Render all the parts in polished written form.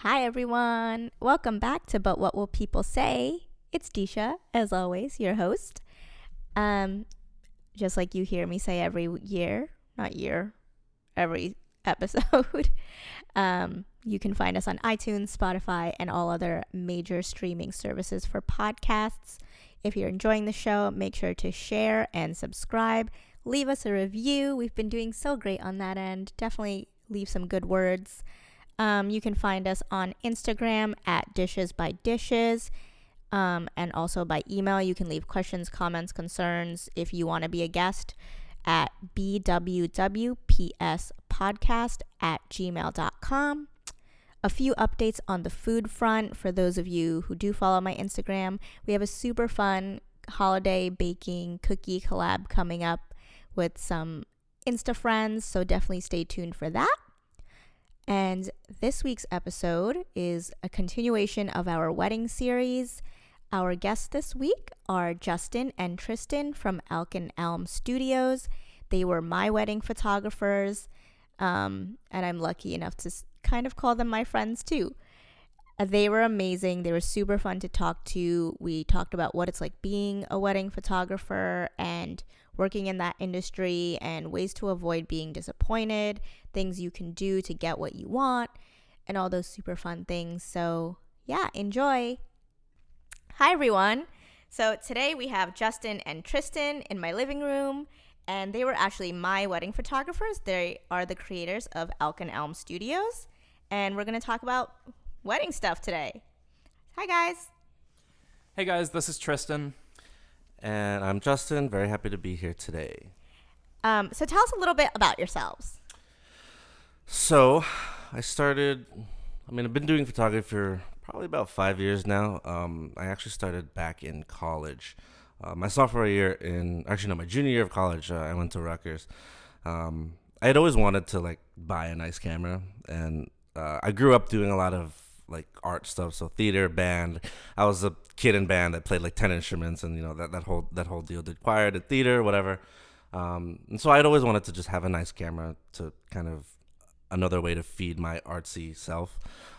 Hi, everyone. Welcome back to But What Will People Say? It's Disha, as always, your host. Um, just like you hear me say every year, not year, every episode. You can find us on iTunes, Spotify, and all other major streaming services for podcasts. If you're enjoying the show, make sure to share and subscribe. Leave us a review. We've been doing so great on that end. Definitely leave some good words. You can find us on Instagram at Dishes by Dishes, and also by email. You can leave questions, comments, concerns if you want to be a guest at BWWPS podcast at gmail.com. A few updates on the food front for those of you who do follow my Instagram. We have a super fun holiday baking cookie collab coming up with some Insta friends, so definitely stay tuned for that. And this week's episode is a continuation of our wedding series. Our guests this week are Jajalla and Tristen from Elk Elm Studios. They were my wedding photographers, and I'm lucky enough to kind of call them my friends too. They were amazing. They were super fun to talk to. We talked about what it's like being a wedding photographer and working in that industry and ways to avoid being disappointed, things you can do to get what you want, and all those super fun things. So yeah, enjoy. Hi, everyone. So today we have Jajalla and Tristen in my living room, and they were actually my wedding photographers. They are the creators of Elk Elm Studios, and we're going to talk about wedding stuff today. Hi, guys. Hey guys, this is Tristen. And I'm Justin. Very happy to be here today. So tell us a little bit about yourselves. So I've been doing photography for probably about 5 years now. I actually started back in college. My junior year of college, I went to Rutgers. I had always wanted to buy a nice camera, and I grew up doing a lot of art stuff, so theater, band. I was a kid in band that played 10 instruments, and that whole deal, did choir, did theater, whatever. And so I'd always wanted to just have a nice camera to kind of another way to feed my artsy self.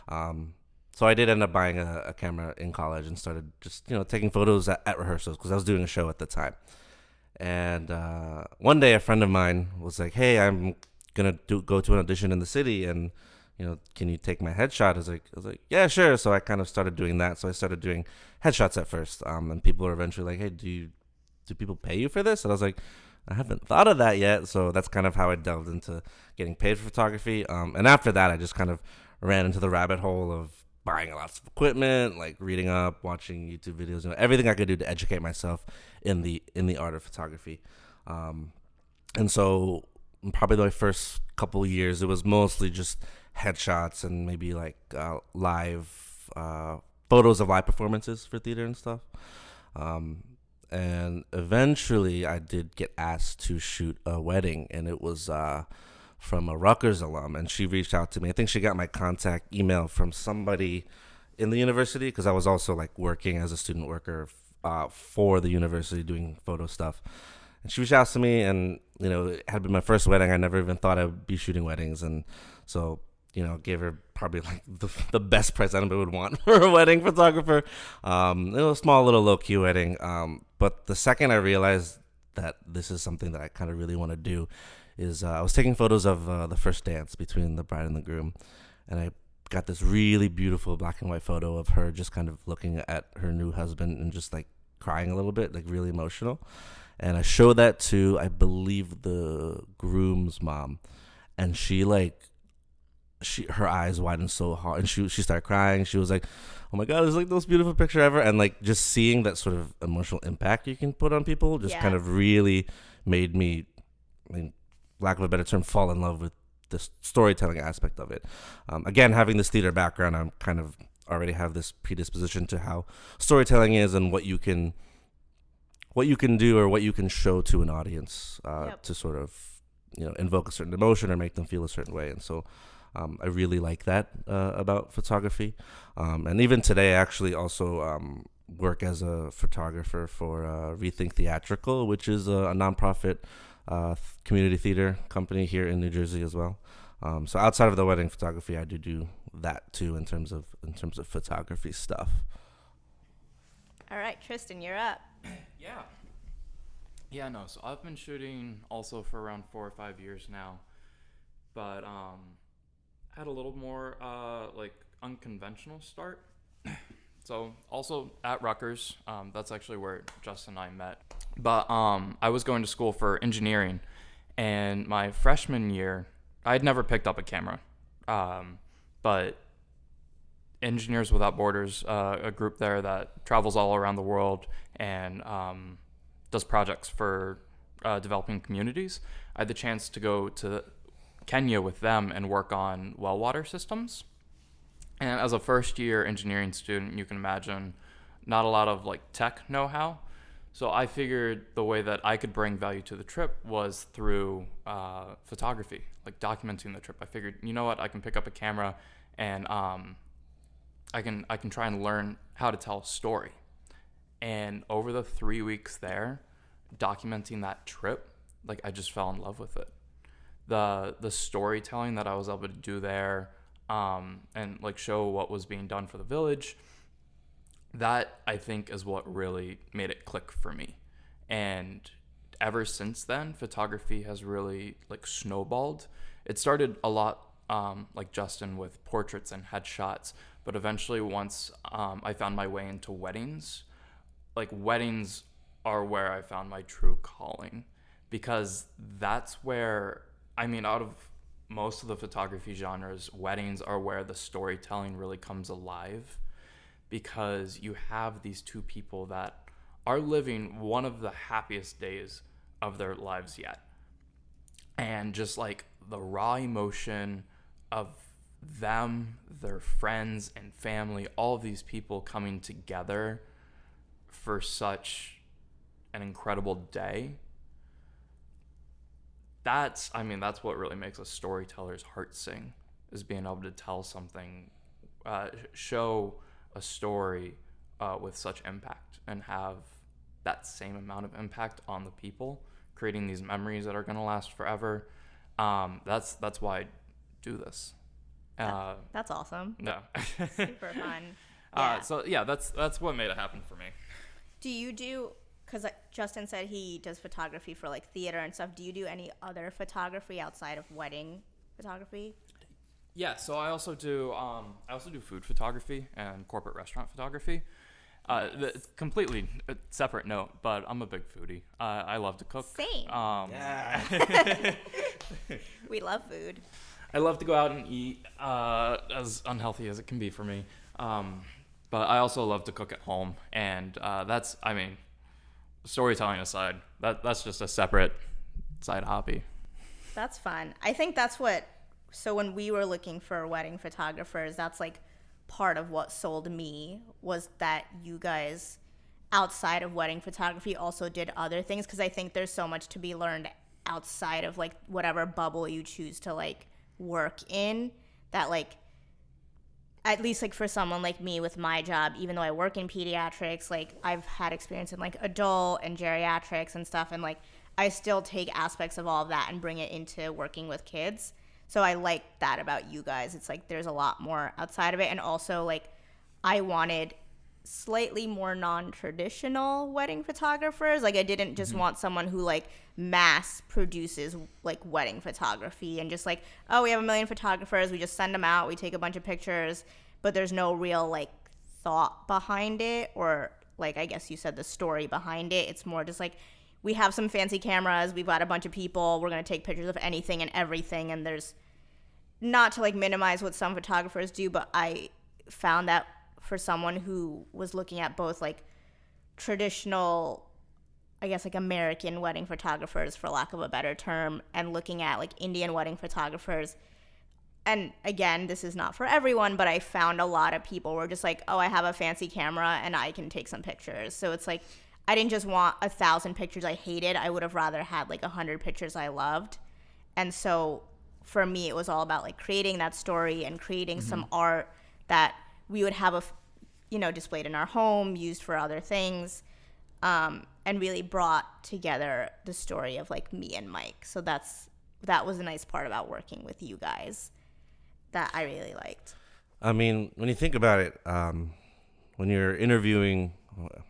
So I did end up buying a camera in college and started just taking photos at rehearsals because I was doing a show at the time. And one day a friend of mine was like, "Hey, I'm gonna go to an audition in the city, and can you take my headshot?" I was like, "Yeah, sure." So I kind of started doing that. So I started doing headshots at first. And people were eventually like, "Hey, do people pay you for this?" And I was like, "I haven't thought of that yet." So that's kind of how I delved into getting paid for photography. And after that, I just kind of ran into the rabbit hole of buying lots of equipment, reading up, watching YouTube videos, everything I could do to educate myself in the art of photography. And so probably my first couple of years, it was mostly just headshots and maybe live photos of live performances for theater and stuff. And eventually I did get asked to shoot a wedding, and it was from a Rutgers alum, and she reached out to me. I think she got my contact email from somebody in the university, because I was also working as a student worker for the university doing photo stuff. And she reached out to me, and it had been my first wedding. I never even thought I would be shooting weddings, and so gave her probably the best price anybody would want for a wedding photographer. It was a small little low-key wedding. But the second I realized that this is something that I kind of really want to do is I was taking photos of the first dance between the bride and the groom. And I got this really beautiful black and white photo of her just kind of looking at her new husband and just crying a little bit, really emotional. And I showed that to, I believe, the groom's mom. And her eyes widened so hard, and she started crying. She was like, "Oh my God, it's the most beautiful picture ever." And just seeing that sort of emotional impact you can put on people just kind of really made me, lack of a better term, fall in love with the storytelling aspect of it. Again, having this theater background, I'm kind of already have this predisposition to how storytelling is and what you can do or what you can show to an audience to sort of invoke a certain emotion or make them feel a certain way. And so I really like that about photography. And even today, I actually also work as a photographer for Rethink Theatrical, which is a nonprofit community theater company here in New Jersey as well. So outside of the wedding photography, I do that too in terms of photography stuff. All right, Tristen, you're up. So I've been shooting also for around 4 or 5 years now, but had a little more like unconventional start. So also at Rutgers, that's actually where Justin and I met. But I was going to school for engineering, and my freshman year, I had never picked up a camera. But Engineers Without Borders, a group there that travels all around the world and does projects for developing communities. I had the chance to go to Kenya with them and work on well water systems. And as a first year engineering student, you can imagine not a lot of like tech know-how. So I figured the way that I could bring value to the trip was through photography, like documenting the trip. I figured, you know what, I can pick up a camera and I can try and learn how to tell a story. And over the 3 weeks there, documenting that trip, like I just fell in love with it. The storytelling that I was able to do there, and like show what was being done for the village, that I think is what really made it click for me. And ever since then, photography has really like snowballed. It started a lot like Justin with portraits and headshots, but eventually once I found my way into weddings, like weddings are where I found my true calling, because that's where, I mean, out of most of the photography genres, weddings are where the storytelling really comes alive, because you have these two people that are living one of the happiest days of their lives yet. And just like the raw emotion of them, their friends and family, all of these people coming together for such an incredible day. That's what really makes a storyteller's heart sing, is being able to tell something, show a story with such impact and have that same amount of impact on the people, creating these memories that are going to last forever. That's why I do this. That's awesome. Yeah. Super fun. That's what made it happen for me. Do you do, because Justin said he does photography for like theater and stuff, do you do any other photography outside of wedding photography? Yeah, so I also do food photography and corporate restaurant photography. Completely separate note, but I'm a big foodie. I love to cook. Same. We love food. I love to go out and eat, as unhealthy as it can be for me. But I also love to cook at home, and storytelling aside, that's just a separate side hobby. That's fun. I think that's so when we were looking for wedding photographers, that's like part of what sold me, was that you guys outside of wedding photography also did other things, because I think there's so much to be learned outside of like whatever bubble you choose to like work in, that like, at least like for someone like me with my job, even though I work in pediatrics, like I've had experience in like adult and geriatrics and stuff, and like I still take aspects of all of that and bring it into working with kids. So I like that about you guys. It's like there's a lot more outside of it. And also like I wanted slightly more non-traditional wedding photographers. Like I didn't just want someone who like mass produces like wedding photography and just like, oh, we have 1 million photographers, we just send them out, we take a bunch of pictures, but there's no real like thought behind it, or like I guess you said the story behind it. It's more just like, we have some fancy cameras, we've got a bunch of people, we're going to take pictures of anything and everything. And there's, not to like minimize what some photographers do, but I found that for someone who was looking at both like traditional, I guess like American wedding photographers, for lack of a better term, and looking at like Indian wedding photographers, and again, this is not for everyone, but I found a lot of people were just like, oh, I have a fancy camera and I can take some pictures. So it's like, I didn't just want 1,000 pictures I hated. I would have rather had like 100 pictures I loved. And so for me, it was all about like creating that story and creating some art that we would have displayed in our home, used for other things, and really brought together the story of like me and Mike. So that was a nice part about working with you guys that I really liked. I mean, when you think about it, when you're interviewing,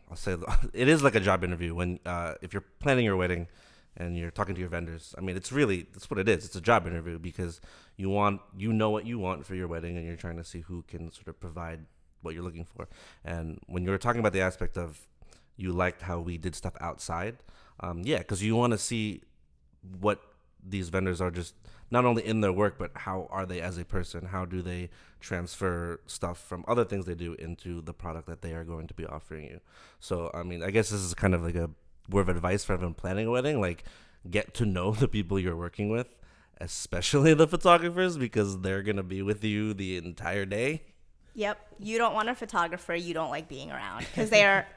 I'll say it is like a job interview. When if you're planning your wedding and you're talking to your vendors, I mean, that's what it is. It's a job interview because you know what you want for your wedding, and you're trying to see who can sort of provide what you're looking for. And when you're talking about the aspect of you liked how we did stuff outside, yeah, because you want to see what these vendors are, just not only in their work, but how are they as a person? How do they transfer stuff from other things they do into the product that they are going to be offering you? So, I mean, I guess this is kind of like a word of advice for everyone planning a wedding. Like, get to know the people you're working with, especially the photographers, because they're going to be with you the entire day. Yep. You don't want a photographer you don't like being around, because they are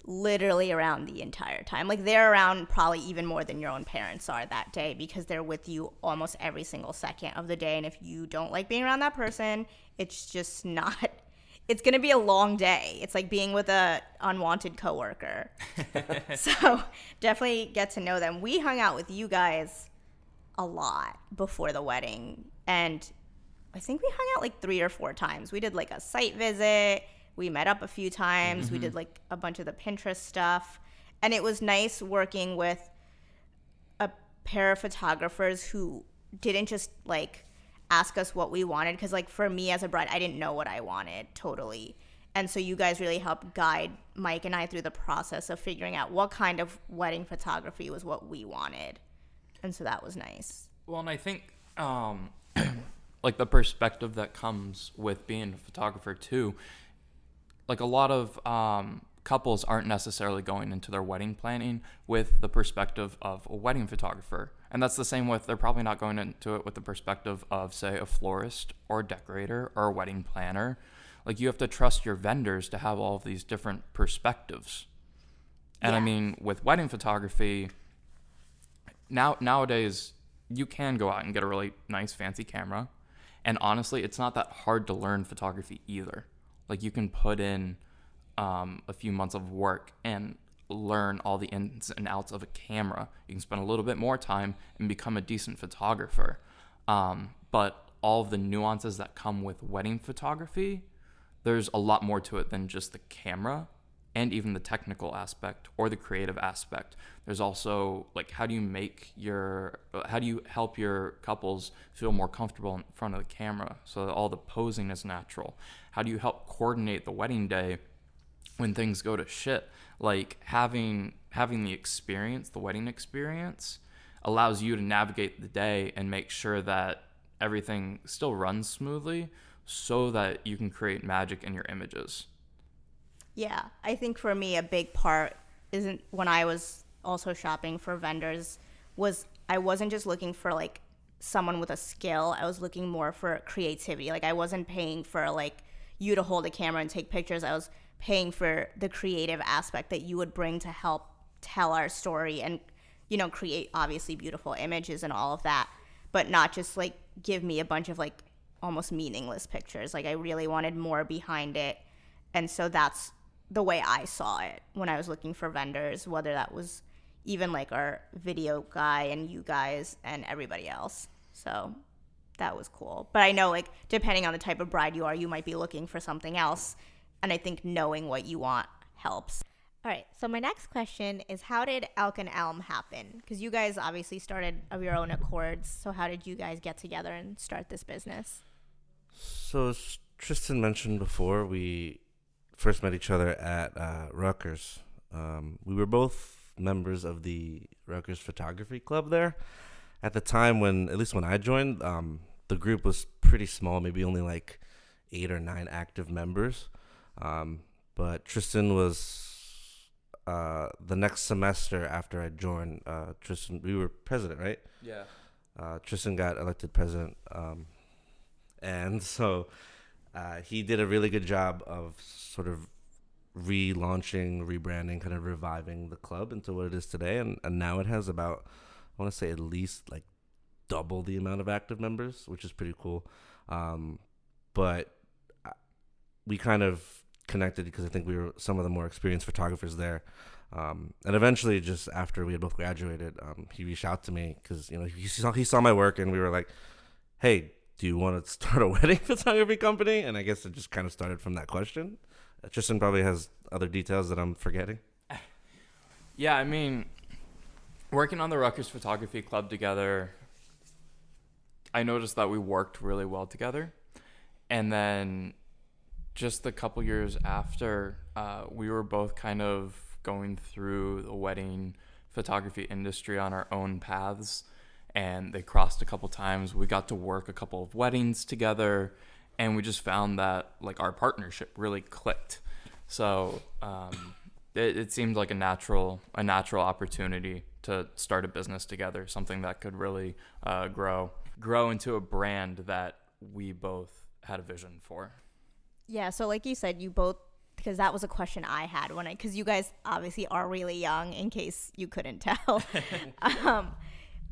literally around the entire time. Like, they're around probably even more than your own parents are that day, because they're with you almost every single second of the day. And if you don't like being around that person, it's just not, it's going to be a long day. It's like being with a unwanted coworker. So definitely get to know them. We hung out with you guys a lot before the wedding, and I think we hung out like 3 or 4 times. We did like a site visit. We met up a few times. We did like a bunch of the Pinterest stuff. And it was nice working with a pair of photographers who didn't just like ask us what we wanted. Because like for me as a bride, I didn't know what I wanted totally. And so you guys really helped guide Mike and I through the process of figuring out what kind of wedding photography was what we wanted. And so that was nice. Well, and I think like the perspective that comes with being a photographer too, like a lot of couples aren't necessarily going into their wedding planning with the perspective of a wedding photographer. And that's the same with, they're probably not going into it with the perspective of, say, a florist or a decorator or a wedding planner. Like, you have to trust your vendors to have all of these different perspectives. And I mean, with wedding photography, nowadays, you can go out and get a really nice fancy camera. And honestly, it's not that hard to learn photography either. Like, you can put in a few months of work and learn all the ins and outs of a camera. You can spend a little bit more time and become a decent photographer. But all of the nuances that come with wedding photography, there's a lot more to it than just the camera and even the technical aspect or the creative aspect. There's also, like, how do you help your couples feel more comfortable in front of the camera so that all the posing is natural? How do you help coordinate the wedding day when things go to shit? Like, having the experience, the wedding experience, allows you to navigate the day and make sure that everything still runs smoothly so that you can create magic in your images. Yeah, I think for me a big part isn't when I was also shopping for vendors was I wasn't just looking for like someone with a skill. I was looking more for creativity. Like, I wasn't paying for like you to hold a camera and take pictures. I was paying for the creative aspect that you would bring to help tell our story and, you know, create obviously beautiful images and all of that, but not just like give me a bunch of like almost meaningless pictures. Like, I really wanted more behind it. And so that's the way I saw it when I was looking for vendors, whether that was even like our video guy and you guys and everybody else. So that was cool. But I know, like, depending on the type of bride you are, you might be looking for something else. And I think knowing what you want helps. All right. So my next question is, how did Elk and Elm happen? Because you guys obviously started of your own accords. So how did you guys get together and start this business? So as Tristen mentioned before, we first met each other at Rutgers. We were both members of the Rutgers Photography Club there. At the time at least when I joined, the group was pretty small, maybe only like 8 or 9 active members. But Tristen was the next semester after I joined. Tristen, we were president, right? Yeah. Tristen got elected president, and so he did a really good job of sort of relaunching, rebranding, kind of reviving the club into what it is today. And now it has about, I want to say at least like double the amount of active members, which is pretty cool. But we kind of connected because I think we were some of the more experienced photographers there. And eventually, just after we had both graduated, he reached out to me because, you know, he saw my work, and we were like, hey, do you want to start a wedding photography company? And I guess it just kind of started from that question. Tristen probably has other details that I'm forgetting. Yeah, I mean, working on the Rutgers Photography Club together, I noticed that we worked really well together. And then just a couple years after, we were both kind of going through the wedding photography industry on our own paths, and they crossed a couple times. We got to work a couple of weddings together, and we just found that like our partnership really clicked. So it seemed like a natural opportunity to start a business together, something that could really grow into a brand that we both had a vision for. Yeah, so like you said, you both, because that was a question I had because you guys obviously are really young, in case you couldn't tell,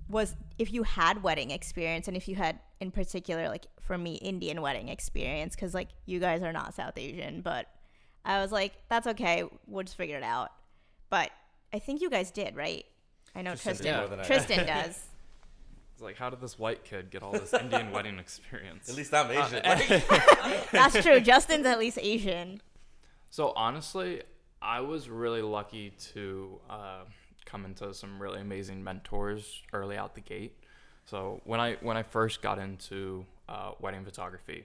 was if you had wedding experience, and if you had, in particular, like for me, Indian wedding experience, because like you guys are not South Asian, but I was like, that's okay, we'll just figure it out. But I think you guys did, right? I know Tristen does. It's like, how did this white kid get all this Indian wedding experience? At least I'm Asian. That's true. Justin's at least Asian. So honestly, I was really lucky to come into some really amazing mentors early out the gate. So when I first got into wedding photography,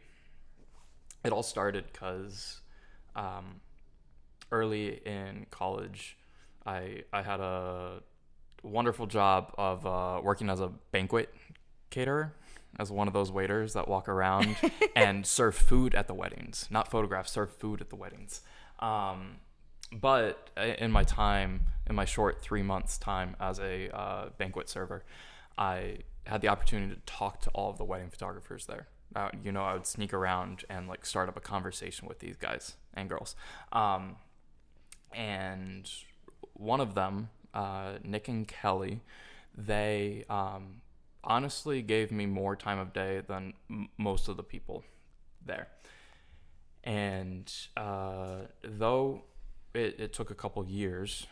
it all started because early in college, I had a wonderful job of working as a banquet caterer, as one of those waiters that walk around and serve food at the weddings. Not photograph, serve food at the weddings. But in my short 3 months time as a banquet server, I had the opportunity to talk to all of the wedding photographers there. I would sneak around and like start up a conversation with these guys and girls. And one of them, Nick and Kelly, they honestly gave me more time of day than most of the people there. And though it took a couple years,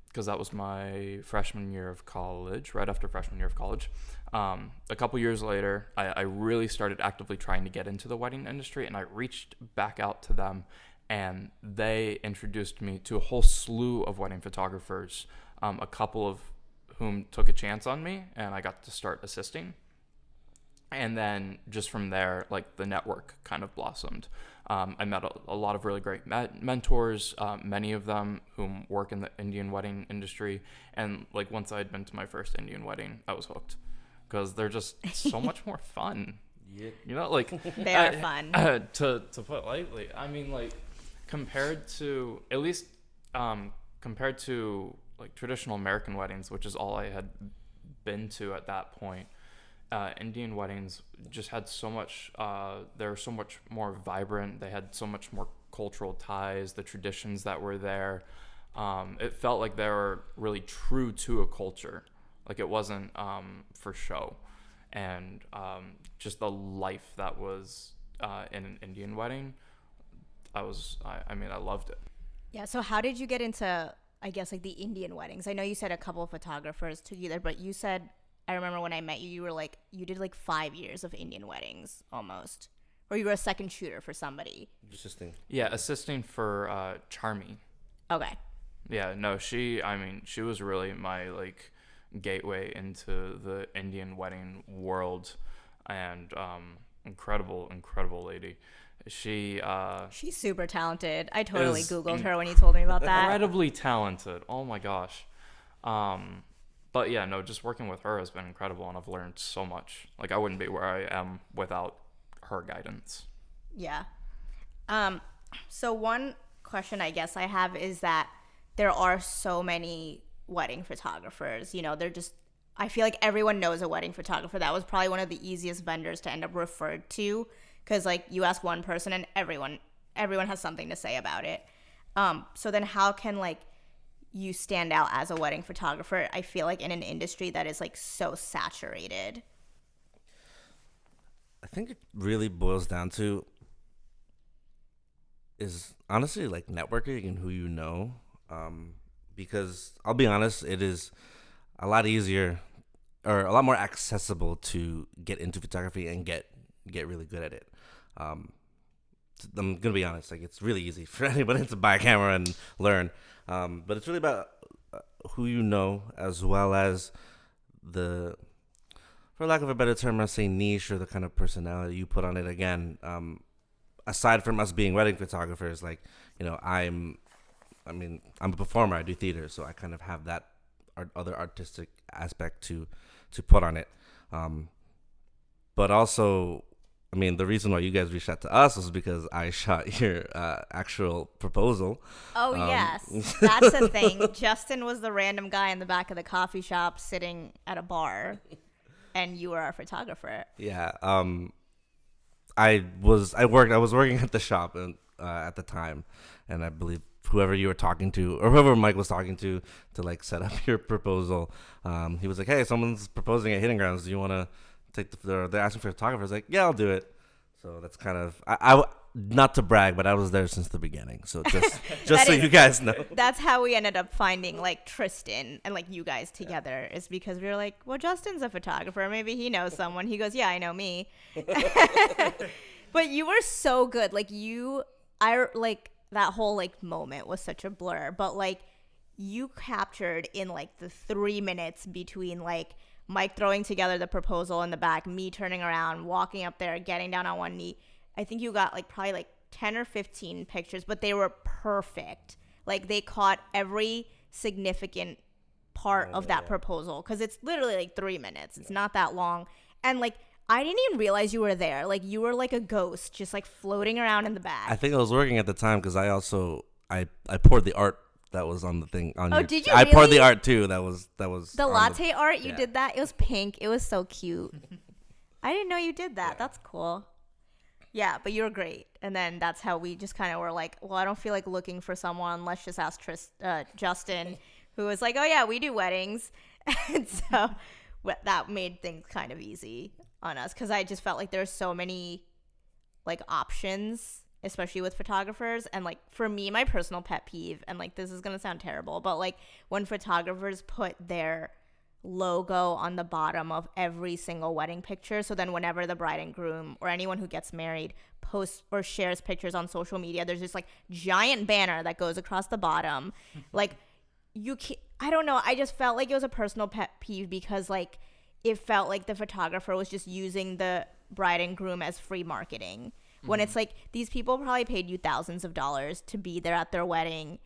because that was my freshman year of college, right after freshman year of college, a couple years later, I really started actively trying to get into the wedding industry, and I reached back out to them, and they introduced me to a whole slew of wedding photographers, a couple of whom took a chance on me, and I got to start assisting. And then just from there, like the network kind of blossomed. I met a lot of really great mentors, many of them whom work in the Indian wedding industry. And like once I had been to my first Indian wedding, I was hooked, because they're just so much more fun. Yeah. Like they are fun. To put lightly, I mean, like compared to like traditional American weddings, which is all I had been to at that point. Indian weddings just had so much, they were so much more vibrant. They had so much more cultural ties, the traditions that were there. It felt like they were really true to a culture. Like it wasn't for show. And just the life that was in an Indian wedding, I loved it. Yeah, so how did you get into, I guess, like the Indian weddings? I know you said a couple of photographers took you there, but you said, I remember when I met you, you were like, you did like 5 years of Indian weddings almost. Or you were a second shooter for somebody. Assisting for Charmy. Okay. Yeah, no, she was really my like gateway into the Indian wedding world, and incredible lady. She's super talented. I totally Googled her when you told me about that. Incredibly talented. Oh my gosh. But yeah, no, just working with her has been incredible, and I've learned so much. Like I wouldn't be where I am without her guidance. Yeah. So one question I guess I have is that there are so many wedding photographers. I feel like everyone knows a wedding photographer. That was probably one of the easiest vendors to end up referred to, because like you ask one person and everyone has something to say about it. So then how can like you stand out as a wedding photographer, I feel like, in an industry that is like so saturated? I think it really boils down to is honestly like networking and who you know. Because I'll be honest, it is a lot easier or a lot more accessible to get into photography and get really good at it. I'm gonna be honest, like it's really easy for anybody to buy a camera and learn, but it's really about who you know, as well as the, for lack of a better term, I say niche, or the kind of personality you put on it. Again, aside from us being wedding photographers, like, you know, I'm a performer. I do theater, so I kind of have that other artistic aspect to put on it. But also, I mean, the reason why you guys reached out to us was because I shot your actual proposal. Oh, yes. That's the thing. Justin was the random guy in the back of the coffee shop sitting at a bar, and you were our photographer. Yeah. I was working at the shop at the time, and I believe whoever you were talking to, or whoever Mike was talking to like set up your proposal, he was like, "Hey, someone's proposing at Hidden Grounds. Do you want to take they're asking for a photographer?" I was like, "Yeah, I'll do it." So that's kind of I not to brag, but I was there since the beginning. So just so you guys know, that's how we ended up finding like Tristen and like you guys together, is because we were like, well, Justin's a photographer, maybe he knows someone. He goes, yeah, I know me. But you were so good. Like that whole like moment was such a blur, but like you captured in like the 3 minutes between like Mike throwing together the proposal in the back, me turning around, walking up there, getting down on one knee. I think you got like probably like 10 or 15 pictures, but they were perfect. Like they caught every significant part of that proposal, because it's literally like 3 minutes. It's not that long. And like I didn't even realize you were there. Like you were like a ghost, just like floating around in the back. I think I was working at the time, because I also I poured the art that was on the thing. Did you? I really? poured the art too. That was the latte art. You did that. It was pink. It was so cute. I didn't know you did that. Yeah. That's cool. Yeah, but you were great. And then that's how we just kind of were like, well, I don't feel like looking for someone. Let's just ask Justin, who was like, oh yeah, we do weddings. And so that made things kind of easy on us, because I just felt like there's so many like options, especially with photographers. And like for me, my personal pet peeve, and like this is gonna sound terrible, but like when photographers put their logo on the bottom of every single wedding picture, so then whenever the bride and groom or anyone who gets married posts or shares pictures on social media, there's this like giant banner that goes across the bottom. Like you can't, I don't know, I just felt like it was a personal pet peeve, because like it felt like the photographer was just using the bride and groom as free marketing, when it's like these people probably paid you thousands of dollars to be there at their wedding.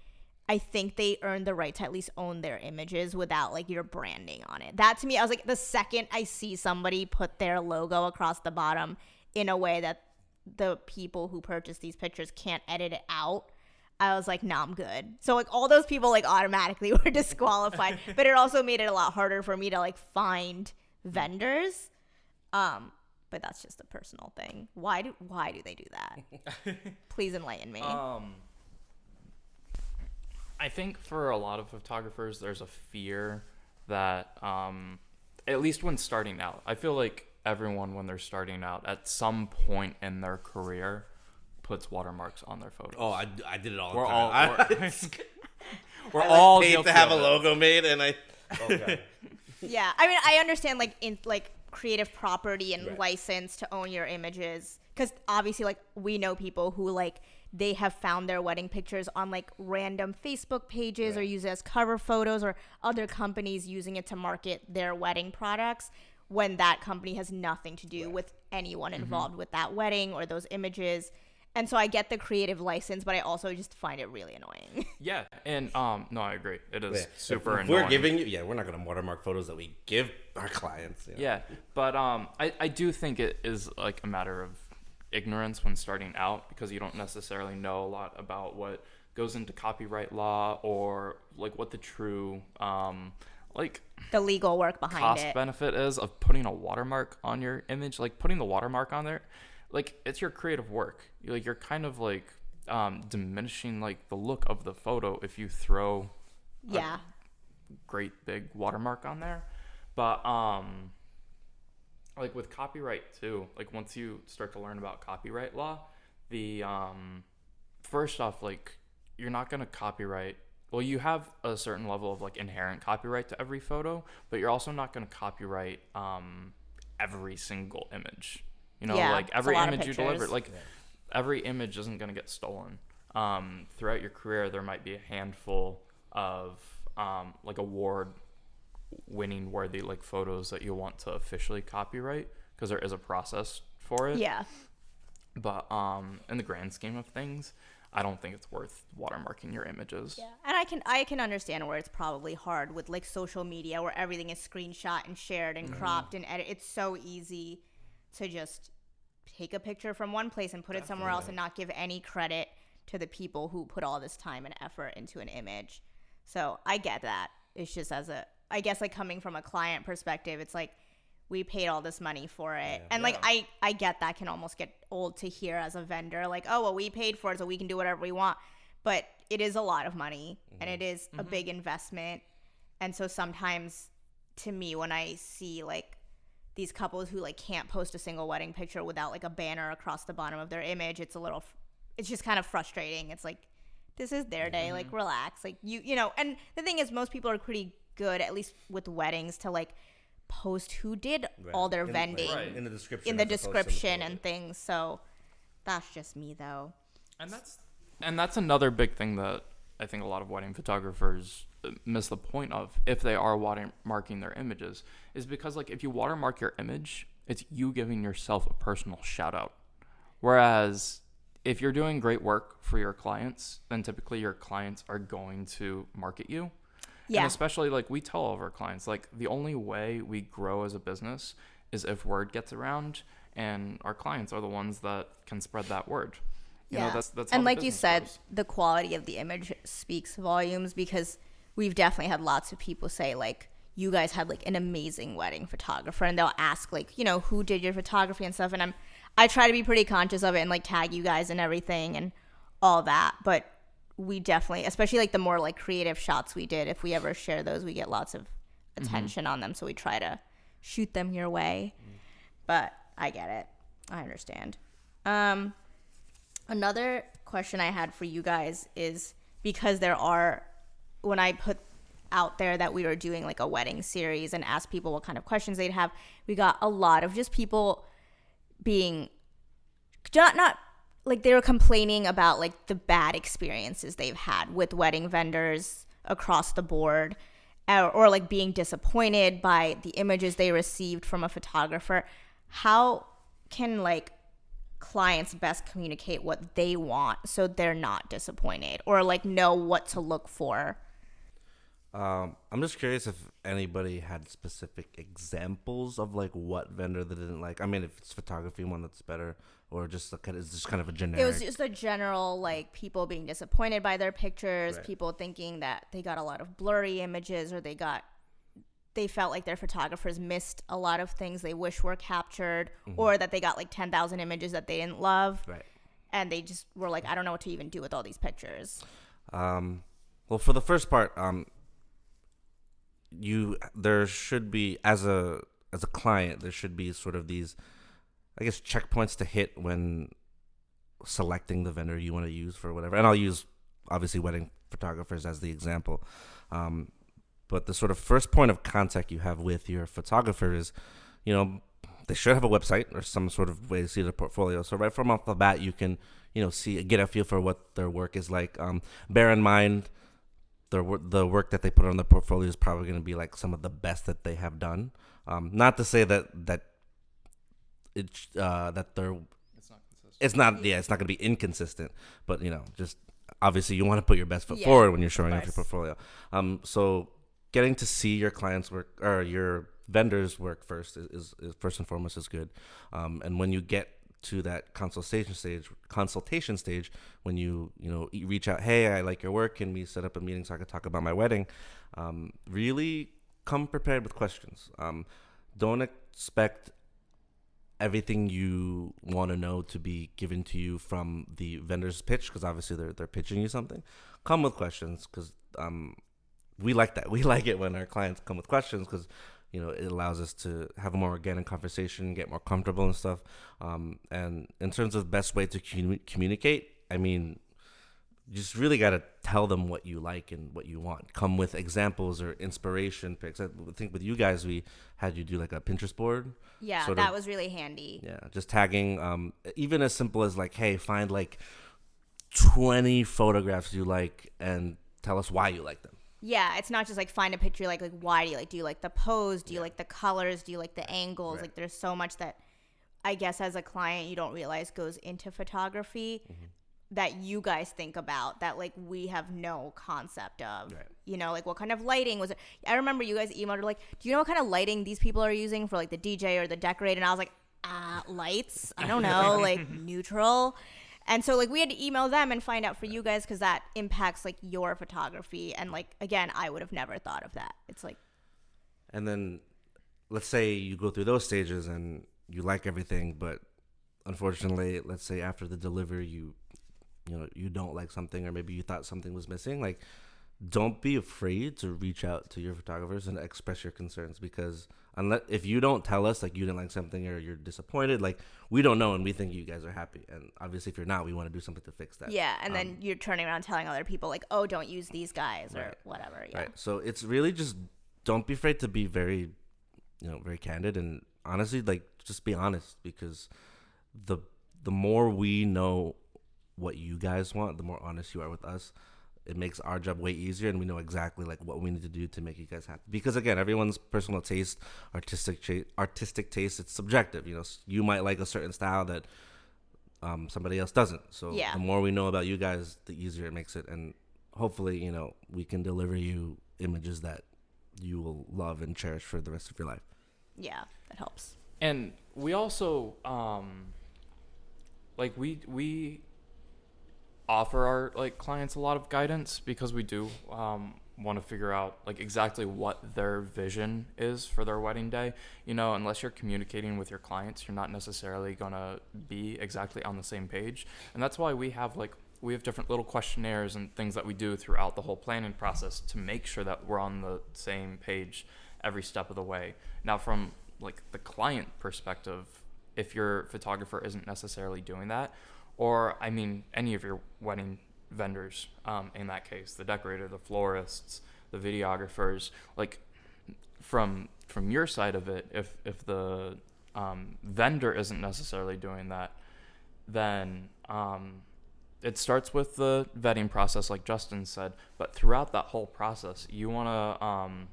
I think they earned the right to at least own their images without like your branding on it. That to me, I was like, the second I see somebody put their logo across the bottom in a way that the people who purchase these pictures can't edit it out, I was like, nah, I'm good. So like all those people like automatically were disqualified, but it also made it a lot harder for me to like find vendors. But that's just a personal thing. Why do they do that? Please enlighten me. I think for a lot of photographers, there's a fear that, at least when starting out, I feel like everyone, when they're starting out, at some point in their career, puts watermarks on their photos. Oh, I did it all the time. We're I all paid to have a logo made, and Yeah, I mean, I understand like in like creative property and license to own your images, because obviously like we know people who like they have found their wedding pictures on like random Facebook pages or use it as cover photos, or other companies using it to market their wedding products, when that company has nothing to do with anyone involved with that wedding or those images. And so I get the creative license, but I also just find it really annoying. Yeah, and no, I agree. It is super if annoying. We're giving you, we're not going to watermark photos that we give our clients. You know? Yeah, but I do think it is like a matter of ignorance when starting out, because you don't necessarily know a lot about what goes into copyright law, or like what the true like the legal work behind cost benefit is of putting a watermark on your image. Like putting the watermark on there, like it's your creative work. You're kind of like diminishing like the look of the photo if you throw a great big watermark on there. But like with copyright too, like once you start to learn about copyright law, the first off, like you're not going to copyright well, you have a certain level of like inherent copyright to every photo, but you're also not going to copyright every single image. You know, Yeah, like it's a every lot of image you deliver, pictures. like every image isn't going to get stolen. Throughout your career, there might be a handful of like award winning worthy like photos that you want to officially copyright, because there is a process for it. Yeah. But in the grand scheme of things, I don't think it's worth watermarking your images. Yeah, and I can understand where it's probably hard with like social media where everything is screenshot and shared and cropped and edit. It's so easy to just take a picture from one place and put it somewhere else and not give any credit to the people who put all this time and effort into an image. So I get that. It's just I guess like coming from a client perspective, it's like we paid all this money for it. And like I get that can almost get old to hear as a vendor, like, oh well, we paid for it so we can do whatever we want. But it is a lot of money and it is a big investment. And so sometimes to me when I see like these couples who like can't post a single wedding picture without like a banner across the bottom of their image, it's just kind of frustrating. It's like, this is their day, like relax. Like you know, and the thing is most people are pretty good, at least with weddings, to like post who did all their vending in the description, and things. So that's just me though. And that's another big thing that I think a lot of wedding photographers miss the point of if they are watermarking their images, is because like if you watermark your image, it's you giving yourself a personal shout out. Whereas if you're doing great work for your clients, then typically your clients are going to market you. Yeah. And especially like we tell all of our clients, like the only way we grow as a business is if word gets around, and our clients are the ones that can spread that word. You know, that's how and the like you business said, grows. the quality of the image speaks volumes, because we've definitely had lots of people say like, you guys had like an amazing wedding photographer, and they'll ask like, you know, who did your photography and stuff, and I try to be pretty conscious of it and like tag you guys and everything and all that. But we definitely, especially like the more like creative shots we did, if we ever share those, we get lots of attention on them, so we try to shoot them your way. But I get it, I understand. Another question I had for you guys is, because when I put out there that we were doing like a wedding series and asked people what kind of questions they'd have, we got a lot of just people being not like, they were complaining about like the bad experiences they've had with wedding vendors across the board, or like being disappointed by the images they received from a photographer. How can like clients best communicate what they want so they're not disappointed, or like know what to look for? I'm just curious if anybody had specific examples of like what vendor they didn't like. I mean, if it's photography, one that's better, or just it's just kind of a generic. It was just a general like people being disappointed by their pictures, Right. people thinking that they got a lot of blurry images, or they felt like their photographers missed a lot of things they wish were captured, or that they got like 10,000 images that they didn't love. Right. And they just were like, I don't know what to even do with all these pictures. Well, for the first part, there should be, as a client, there should be sort of these, I guess, checkpoints to hit when selecting the vendor you want to use for whatever. And I'll use obviously wedding photographers as the example. But the sort of first point of contact you have with your photographer is, you know, they should have a website or some sort of way to see their portfolio. So right from off the bat, you can, you know, get a feel for what their work is like. Bear in mind, the work that they put on the portfolio is probably going to be like some of the best that they have done. Not to say that they're It's not consistent. it's not going to be inconsistent, but you know, just obviously you want to put your best foot Yeah, forward when you're showing of off your course. portfolio. So getting to see your clients' work or your vendors' work first is first and foremost is good. And when you get to that consultation stage, when you reach out, hey, I like your work, can we set up a meeting so I can talk about my wedding? Really come prepared with questions. Don't expect everything you want to know to be given to you from the vendor's pitch, because obviously they're pitching you something. Come with questions, because we like that. We like it when our clients come with questions, because you know, it allows us to have a more organic conversation, get more comfortable and stuff. And in terms of the best way to communicate, I mean, you just really got to tell them what you like and what you want. Come with examples or inspiration pics. I think with you guys, we had you do like a Pinterest board. Yeah, sort that of, was really handy. yeah, just tagging, even as simple as like, hey, find like 20 photographs you like and tell us why you like them. Yeah, it's not just like find a picture, like why do you like? Do you like the pose? Do you like the colors? Do you like the angles? Right. Like there's so much that I guess as a client you don't realize goes into photography that you guys think about that like we have no concept of. Right. You know, like what kind of lighting was it? I remember you guys emailed like, do you know what kind of lighting these people are using for like the DJ or the decorator? And I was like, lights? I don't know, like neutral. And so like we had to email them and find out for you guys because that impacts like your photography. And like, again, I would have never thought of that. It's like. And then let's say you go through those stages and you like everything, but unfortunately, let's say after the delivery, you don't like something, or maybe you thought something was missing. Like, don't be afraid to reach out to your photographers and express your concerns, because if you don't tell us like you didn't like something or you're disappointed, like we don't know and we think you guys are happy, and obviously if you're not, we want to do something to fix that. Yeah, and then you're turning around telling other people like, oh, don't use these guys or whatever. Yeah. Right. So it's really just don't be afraid to be very, very candid, and honestly, like just be honest, because the more we know what you guys want, the more honest you are with us. It makes our job way easier, and we know exactly like what we need to do to make you guys happy. Because again, everyone's personal taste, artistic taste, it's subjective. You might like a certain style that somebody else doesn't. So the more we know about you guys, the easier it makes it, and hopefully, we can deliver you images that you will love and cherish for the rest of your life. Yeah, that helps. And we also like we offer our like clients a lot of guidance, because we do want to figure out like exactly what their vision is for their wedding day. Unless you're communicating with your clients, you're not necessarily gonna be exactly on the same page. And that's why we have different little questionnaires and things that we do throughout the whole planning process to make sure that we're on the same page every step of the way. Now, from like the client perspective, if your photographer isn't necessarily doing that, or any of your wedding vendors, in that case, the decorator, the florists, the videographers, like from your side of it, if the vendor isn't necessarily doing that, then it starts with the vetting process, like Justin said. But throughout that whole process, you want to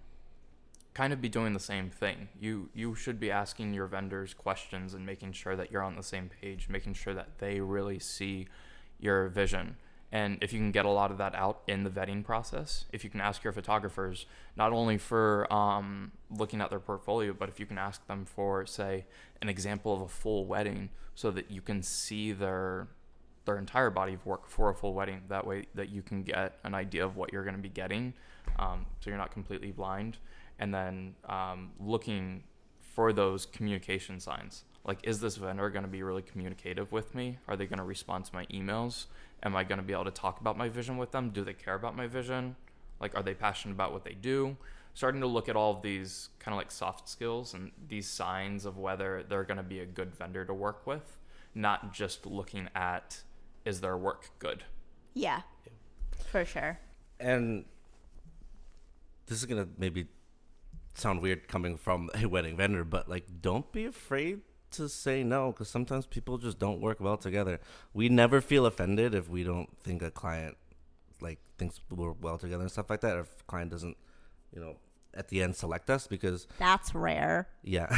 kind of be doing the same thing. You should be asking your vendors questions and making sure that you're on the same page, making sure that they really see your vision. And if you can get a lot of that out in the vetting process, if you can ask your photographers not only for looking at their portfolio, but if you can ask them for, say, an example of a full wedding, so that you can see their entire body of work for a full wedding, that way that you can get an idea of what you're going to be getting, so you're not completely blind. And then looking for those communication signs. Like, is this vendor going to be really communicative with me? Are they going to respond to my emails? Am I going to be able to talk about my vision with them? Do they care about my vision? Like, are they passionate about what they do? Starting to look at all of these kind of like soft skills and these signs of whether they're going to be a good vendor to work with, not just looking at, is their work good? Yeah, for sure. And this is going to maybe sound weird coming from a wedding vendor, but like, don't be afraid to say no, because sometimes people just don't work well together. We never feel offended if we don't think a client like thinks we're well together and stuff like that, or if a client doesn't at the end select us, because that's rare. Yeah.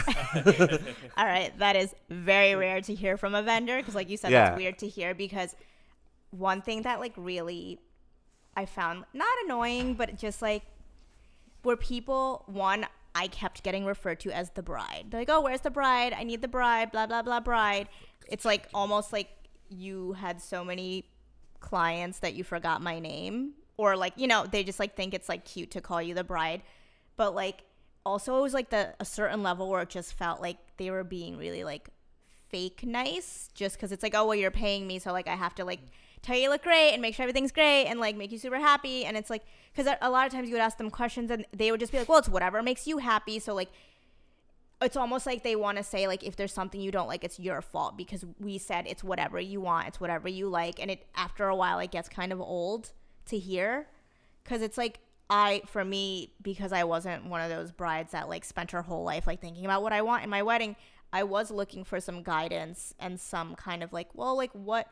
All right, that is very rare to hear from a vendor, because like you said, Yeah. that's weird to hear. Because one thing that like really I found not annoying, but just like where people, I kept getting referred to as the bride. They're like, oh, where's the bride? I need the bride, blah, blah, blah, bride. It's like almost like you had so many clients that you forgot my name. Or like, they just like think it's like cute to call you the bride. But like also it was like a certain level where it just felt like they were being really like fake nice, just because it's like, oh, well, you're paying me, so like I have to like tell you look great and make sure everything's great and like make you super happy. And it's like, because a lot of times you would ask them questions and they would just be like, well, it's whatever makes you happy. So like it's almost like they want to say, like, if there's something you don't like, it's your fault because we said it's whatever you want, it's whatever you like. And it, after a while, it gets kind of old to hear, because it's like, for me, because I wasn't one of those brides that like spent her whole life like thinking about what I want in my wedding, I was looking for some guidance and some kind of like, well, like, what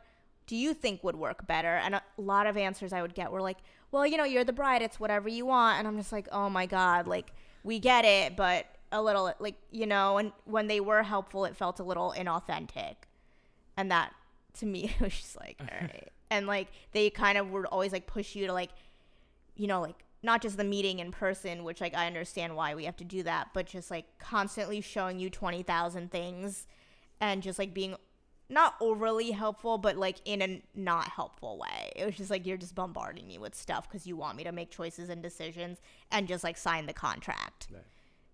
do you think would work better? And a lot of answers I would get were like, well, you know, you're the bride, it's whatever you want. And I'm just like, oh my God, like, we get it, but a little, like, you know. And when they were helpful, it felt a little inauthentic, and that to me it was just like, all right. And like, they kind of would always like push you to like, you know, like, not just the meeting in person, which like I understand why we have to do that, but just like constantly showing you 20,000 things and just like being not overly helpful, but like in a not helpful way. It was just like, you're just bombarding me with stuff because you want me to make choices and decisions and just like sign the contract. Right.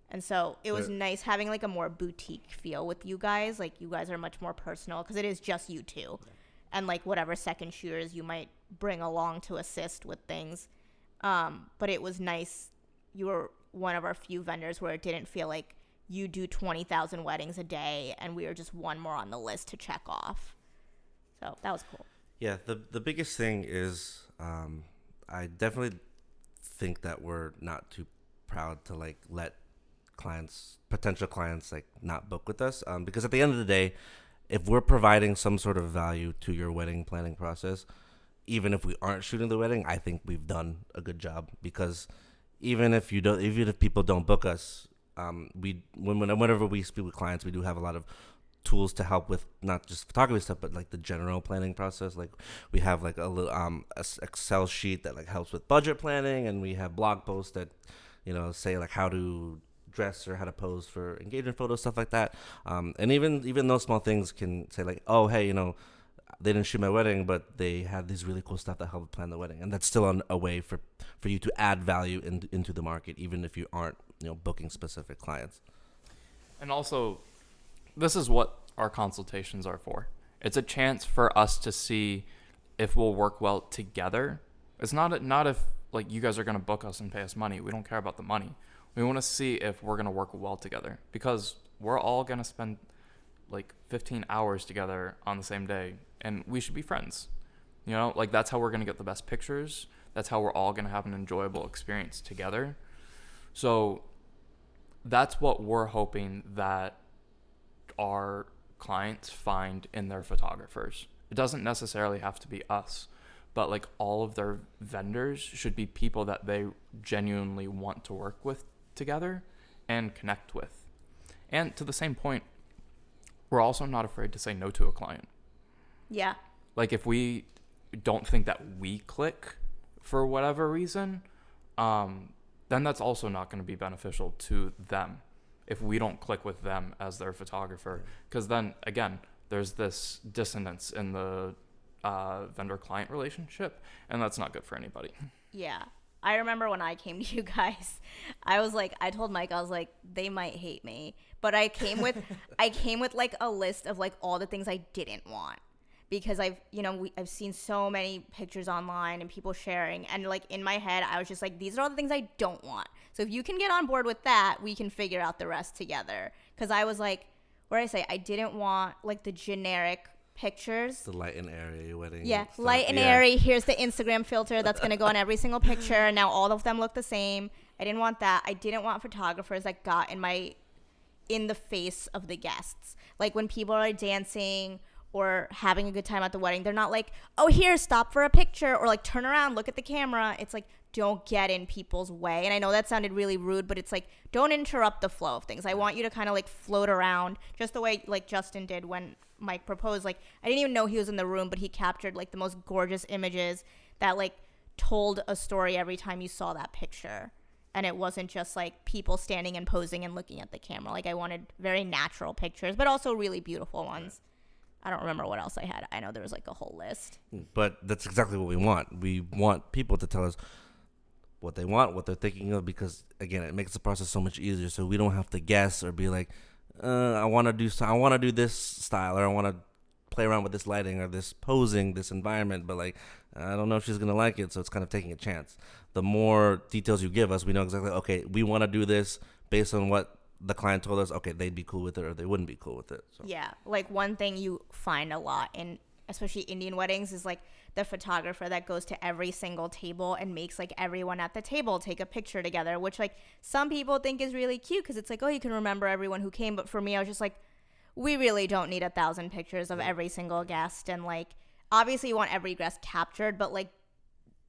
And so it was nice having like a more boutique feel with you guys. Like, you guys are much more personal because it is just you two. Yeah. And like whatever second shooters you might bring along to assist with things. But it was nice. You were one of our few vendors where it didn't feel like you do 20,000 weddings a day and we were just one more on the list to check off. So that was cool. Yeah, the biggest thing is I definitely think that we're not too proud to like let potential clients like not book with us, because at the end of the day, if we're providing some sort of value to your wedding planning process, even if we aren't shooting the wedding, I think we've done a good job. Because even if people don't book us, whenever we speak with clients, we do have a lot of tools to help with not just photography stuff, but like the general planning process. Like, we have like a little Excel sheet that like helps with budget planning, and we have blog posts that, you know, say like how to dress or how to pose for engagement photos, stuff like that. And even those small things can say like, oh, hey, you know, they didn't shoot my wedding, but they had these really cool stuff that helped plan the wedding. And that's still a way for you to add value into the market, even if you aren't, you know, booking specific clients. And also, this is what our consultations are for. It's a chance for us to see if we'll work well together. It's not if like you guys are going to book us and pay us money. We don't care about the money. We want to see if we're going to work well together, because we're all going to spend like 15 hours together on the same day, and we should be friends. You know, like, that's how we're going to get the best pictures. That's how we're all going to have an enjoyable experience together. So that's what we're hoping that our clients find in their photographers. It doesn't necessarily have to be us, but like all of their vendors should be people that they genuinely want to work with together and connect with. And to the same point, we're also not afraid to say no to a client. Yeah. Like, if we don't think that we click for whatever reason, then that's also not going to be beneficial to them if we don't click with them as their photographer. Because then, again, there's this dissonance in the vendor-client relationship, and that's not good for anybody. Yeah. I remember when I came to you guys, I told Mike, I was like, they might hate me. But I came with like a list of like all the things I didn't want. Because I've seen so many pictures online and people sharing, and like in my head, I was just like, these are all the things I don't want. So if you can get on board with that, we can figure out the rest together. Because I was like, I didn't want like the generic pictures. The light and airy wedding. Yeah, stuff. light and airy. Here's the Instagram filter that's going to go on every single picture. And now all of them look the same. I didn't want that. I didn't want photographers that got in the face of the guests. Like, when people are dancing or having a good time at the wedding, they're not like, oh, here, stop for a picture, or like, turn around, look at the camera. It's like, don't get in people's way. And I know that sounded really rude, but it's like, don't interrupt the flow of things. I want you to kind of like float around, just the way like Justin did when Mike proposed. Like, I didn't even know he was in the room, but he captured like the most gorgeous images that like told a story every time you saw that picture. And it wasn't just like people standing and posing and looking at the camera. Like, I wanted very natural pictures, but also really beautiful ones. I don't remember what else I had. I know there was like a whole list. But that's exactly what we want. We want people to tell us what they want, what they're thinking of, because again, it makes the process so much easier. So we don't have to guess or be like, I want to do this style, or I want to play around with this lighting or this posing, this environment, but like, I don't know if she's gonna like it. So it's kind of taking a chance. The more details you give us, we know exactly, okay, we want to do this based on what the client told us, okay, they'd be cool with it or they wouldn't be cool with it. So. Yeah, like one thing you find a lot in especially Indian weddings is like the photographer that goes to every single table and makes like everyone at the table take a picture together, which like some people think is really cute because it's like, oh, you can remember everyone who came. But for me, I was just like, we really don't need 1,000 pictures of every single guest. And like, obviously you want every guest captured, but like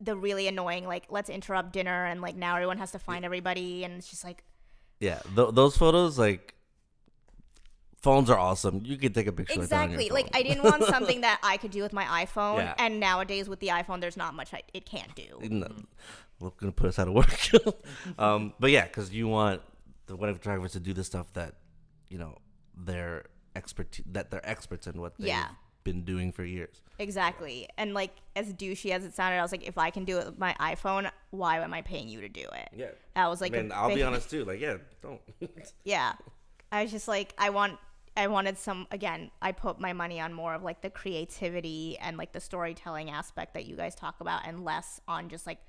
the really annoying, like, let's interrupt dinner and like now everyone has to find everybody. And it's just like, yeah, those photos, like, phones are awesome. You can take a picture exactly. like that on your phone. Like I didn't want something that I could do with my iPhone. Yeah. And nowadays with the iPhone, there's not much it can't do. No, we're going to put us out of work. But yeah, because you want the wedding photographers to do the stuff that, you know, they're experts in what they've been doing for years. Exactly. And like as douchey as it sounded, I was like, if I can do it with my iPhone, why am I paying you to do it? Yeah. That was like, I'll be honest too. Like, yeah, don't. Yeah. I was just like, I wanted some, again, I put my money on more of like the creativity and like the storytelling aspect that you guys talk about and less on just like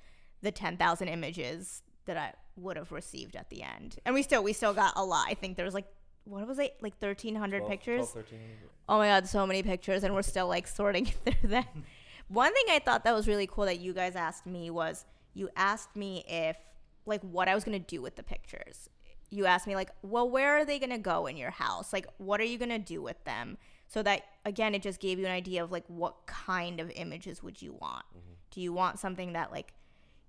the 10,000 images that I would have received at the end. And we still got a lot. I think there was like, what was it? Like 1,300 pictures? 1,300. Oh my God, so many pictures. And we're still like sorting through them. One thing I thought that was really cool that you guys asked me was you asked me if like what I was going to do with the pictures. You asked me like, well, where are they going to go in your house? Like, what are you going to do with them? So that, again, it just gave you an idea of like, what kind of images would you want? Mm-hmm. Do you want something that like,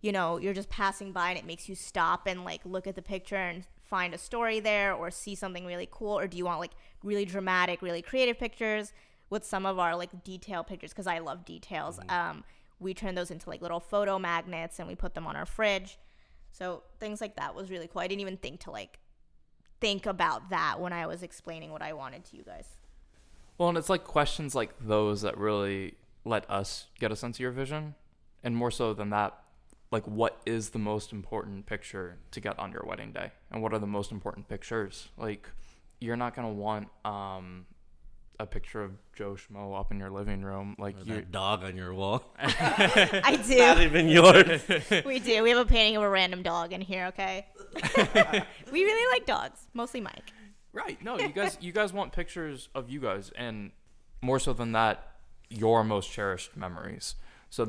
you know, you're just passing by and it makes you stop and like look at the picture and find a story there or see something really cool? Or do you want like really dramatic, really creative pictures with some of our like detail pictures? Because I love details. Mm-hmm. We turn those into like little photo magnets and we put them on our fridge. So things like that was really cool. I didn't even think about that when I was explaining what I wanted to you guys. Well, and it's like questions like those that really let us get a sense of your vision. And more so than that, like what is the most important picture to get on your wedding day? And what are the most important pictures? Like you're not going to want a picture of Joe Schmo up in your living room. Like your dog on your wall. I do. Not even yours. We do. We have a painting of a random dog in here, okay? We really like dogs. Mostly Mike. Right. No, you guys want pictures of you guys, and more so than that, your most cherished memories. So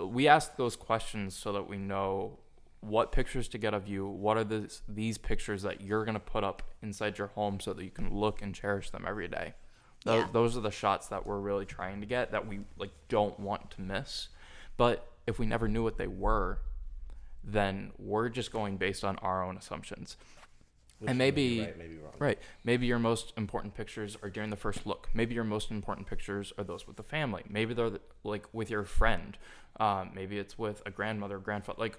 we ask those questions so that we know what pictures to get of you. What are these pictures that you're going to put up inside your home so that you can look and cherish them every day. Those are the shots that we're really trying to get that we like don't want to miss. But if we never knew what they were, then we're just going based on our own assumptions. Which and maybe right, maybe wrong. Right. Maybe your most important pictures are during the first look. Maybe your most important pictures are those with the family. Maybe they're like with your friend. Maybe it's with a grandmother, grandfather. Like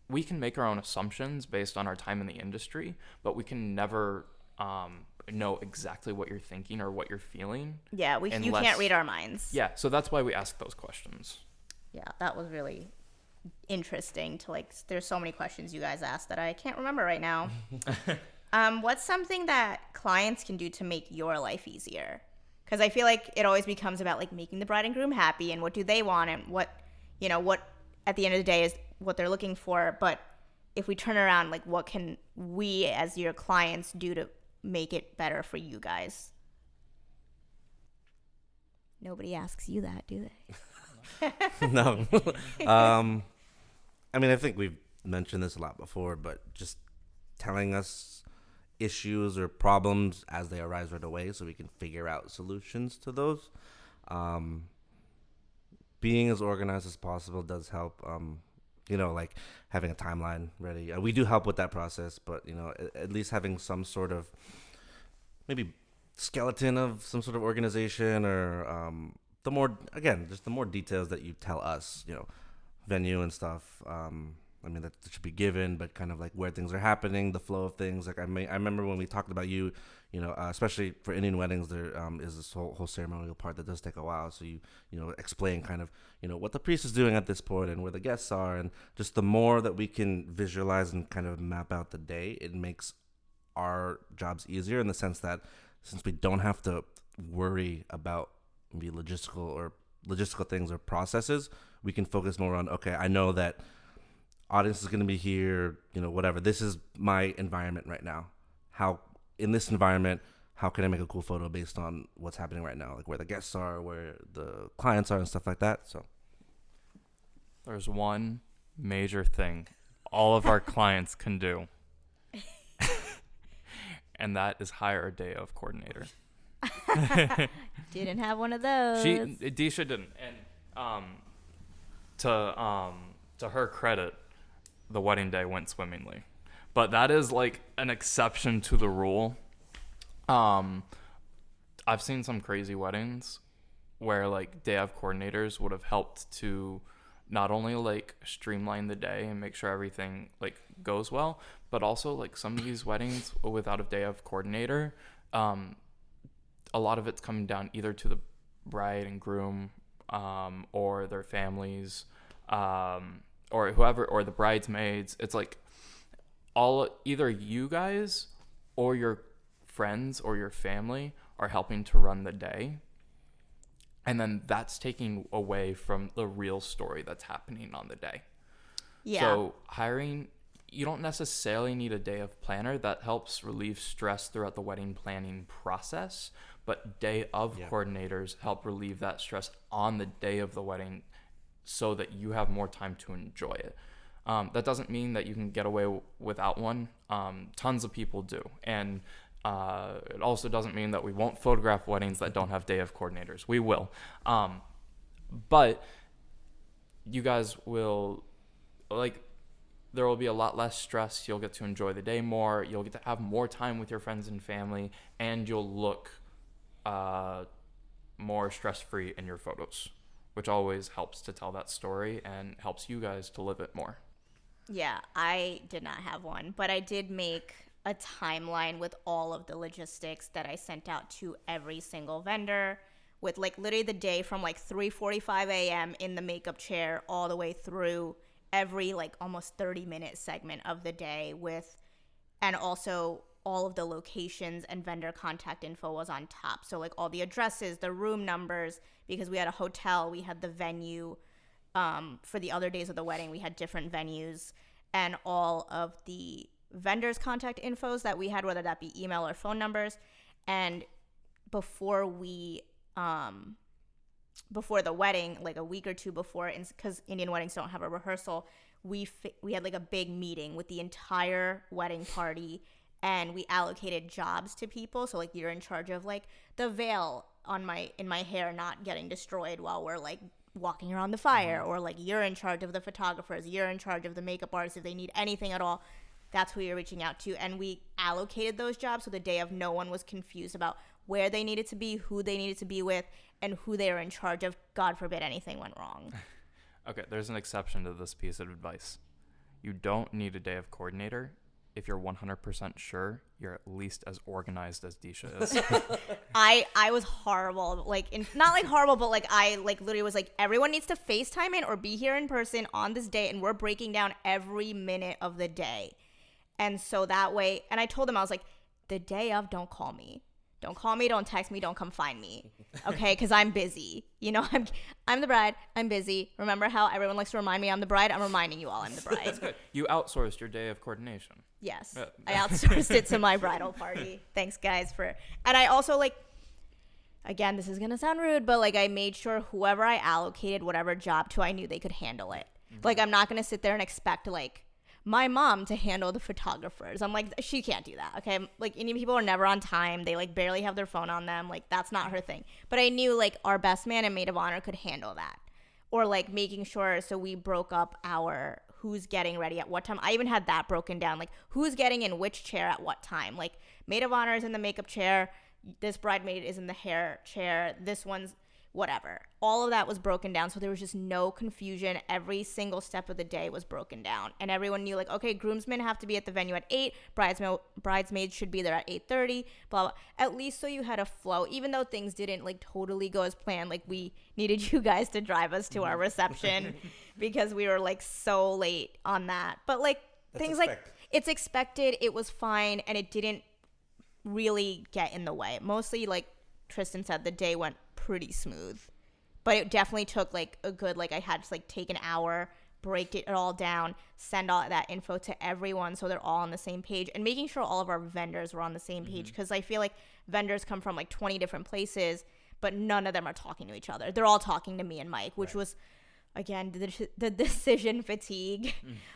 we can make our own assumptions based on our time in the industry, but we can never know exactly what you're thinking or what you're feeling. Yeah, you can't read our minds. Yeah, so that's why we ask those questions. Yeah, that was really interesting to like, there's so many questions you guys asked that I can't remember right now. What's something that clients can do to make your life easier? Because I feel like it always becomes about like making the bride and groom happy and what do they want and what at the end of the day is what they're looking for. But if we turn around, like what can we as your clients do to make it better for you guys? Nobody asks you that, do they? No. I mean, I think we've mentioned this a lot before, but just telling us issues or problems as they arise right away so we can figure out solutions to those. Being as organized as possible does help. Like having a timeline ready. We do help with that process, but, at least having some sort of maybe skeleton of some sort of organization or the more details that you tell us, venue and stuff. That should be given, but kind of like where things are happening, the flow of things. Like I remember when we talked about you, especially for Indian weddings, there is this whole ceremonial part that does take a while. So you explain kind of, what the priest is doing at this point and where the guests are. And just the more that we can visualize and kind of map out the day, it makes our jobs easier in the sense that since we don't have to worry about maybe logistical things or processes, we can focus more on, okay, I know that audience is going to be here, whatever. This is my environment right now. how in this environment, how can I make a cool photo based on what's happening right now, like where the guests are, where the clients are, and stuff like that. So There's one major thing all of our clients can do, and that is hire a day of coordinator. Didn't have one of those. Disha didn't, and to her credit, the wedding day went swimmingly, but that is like an exception to the rule. I've seen some crazy weddings where like day of coordinators would have helped to not only like streamline the day and make sure everything like goes well, but also like some of these weddings without a day of coordinator, a lot of it's coming down either to the bride and groom, or their families, or whoever, or the bridesmaids. It's like either you guys or your friends or your family are helping to run the day, and then that's taking away from the real story that's happening on the day. Yeah. So you don't necessarily need a day of planner. That helps relieve stress throughout the wedding planning process, but day of coordinators help relieve that stress on the day of the wedding so that you have more time to enjoy it. That doesn't mean that you can get away without one. Tons of people do. And it also doesn't mean that we won't photograph weddings that don't have day of coordinators. We will. But you guys will, like, there will be a lot less stress. You'll get to enjoy the day more. You'll get to have more time with your friends and family, and you'll look more stress-free in your photos, which always helps to tell that story and helps you guys to live it more. Yeah, I did not have one, but I did make a timeline with all of the logistics that I sent out to every single vendor, with like literally the day from like 3:45 a.m. in the makeup chair all the way through every like almost 30-minute segment of the day, and also all of the locations and vendor contact info was on top. So like all the addresses, the room numbers, because we had a hotel, we had the venue. For the other days of the wedding, we had different venues, and all of the vendors' contact infos that we had, whether that be email or phone numbers. And before the wedding, like a week or two before, because Indian weddings don't have a rehearsal, we had like a big meeting with the entire wedding party, and we allocated jobs to people. So like you're in charge of like the veil in my hair not getting destroyed while we're like walking around the fire, or like you're in charge of the photographers, you're in charge of the makeup artists. If they need anything at all, that's who you're reaching out to. And we allocated those jobs so the day of no one was confused about where they needed to be, who they needed to be with, and who they were in charge of. God forbid anything went wrong. Okay, there's an exception to this piece of advice. You don't need a day of coordinator if you're 100% sure you're at least as organized as Disha is. I was horrible, not like horrible, but like I like literally was like, everyone needs to FaceTime in or be here in person on this day, and we're breaking down every minute of the day. And so that way, and I told them, I was like, the day of, don't call me. Don't call me, don't text me, don't come find me, okay? Because I'm busy. You know, I'm the bride, I'm busy. Remember how everyone likes to remind me I'm the bride? I'm reminding you all I'm the bride. That's good. You outsourced your day of coordination. Yes. I outsourced it to my bridal party. Thanks, guys, and I also, like, again, this is going to sound rude, but, like, I made sure whoever I allocated whatever job to, I knew they could handle it. Mm-hmm. Like, I'm not going to sit there and expect, like, my mom to handle the photographers. I'm like, she can't do that, okay? Like, Indian people are never on time. They, like, barely have their phone on them. Like, that's not her thing. But I knew, like, our best man and maid of honor could handle that. Or, like, making sure, so we broke up our who's getting ready at what time. I even had that broken down, like, who's getting in which chair at what time. Like, maid of honor is in the makeup chair. This bridesmaid is in the hair chair. This one's whatever. All of that was broken down, so there was just no confusion. Every single step of the day was broken down, and everyone knew, like, okay, groomsmen have to be at the venue at 8, bridesmaids should be there at 8:30, blah, blah. At least so you had a flow, even though things didn't, like, totally go as planned. Like, we needed you guys to drive us to our reception because we were, like, so late on that. But, like, things like, it's expected, it was fine, and it didn't really get in the way. Mostly, like Tristen said, the day went pretty smooth, but it definitely took like a good, like, I had to like take an hour break it all down, send all that info to everyone so they're all on the same page, and making sure all of our vendors were on the same page, because I feel like vendors come from like 20 different places, but none of them are talking to each other. They're all talking to me and Mike, which was, again, the decision fatigue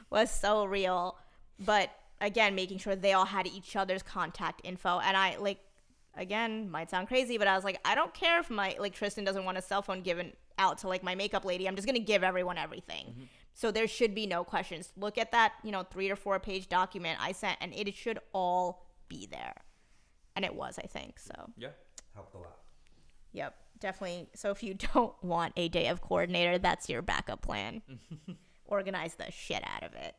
was so real. But again, making sure they all had each other's contact info. And I, like, again, might sound crazy, but I was like, I don't care if Tristen doesn't want a cell phone given out to like my makeup lady. I'm just going to give everyone everything. So there should be no questions. Look at that, 3 or 4 page document I sent, and it should all be there. And it was, I think. So Yeah. Helped a lot. Yep, definitely. So if you don't want a day of coordinator, that's your backup plan. Organize the shit out of it.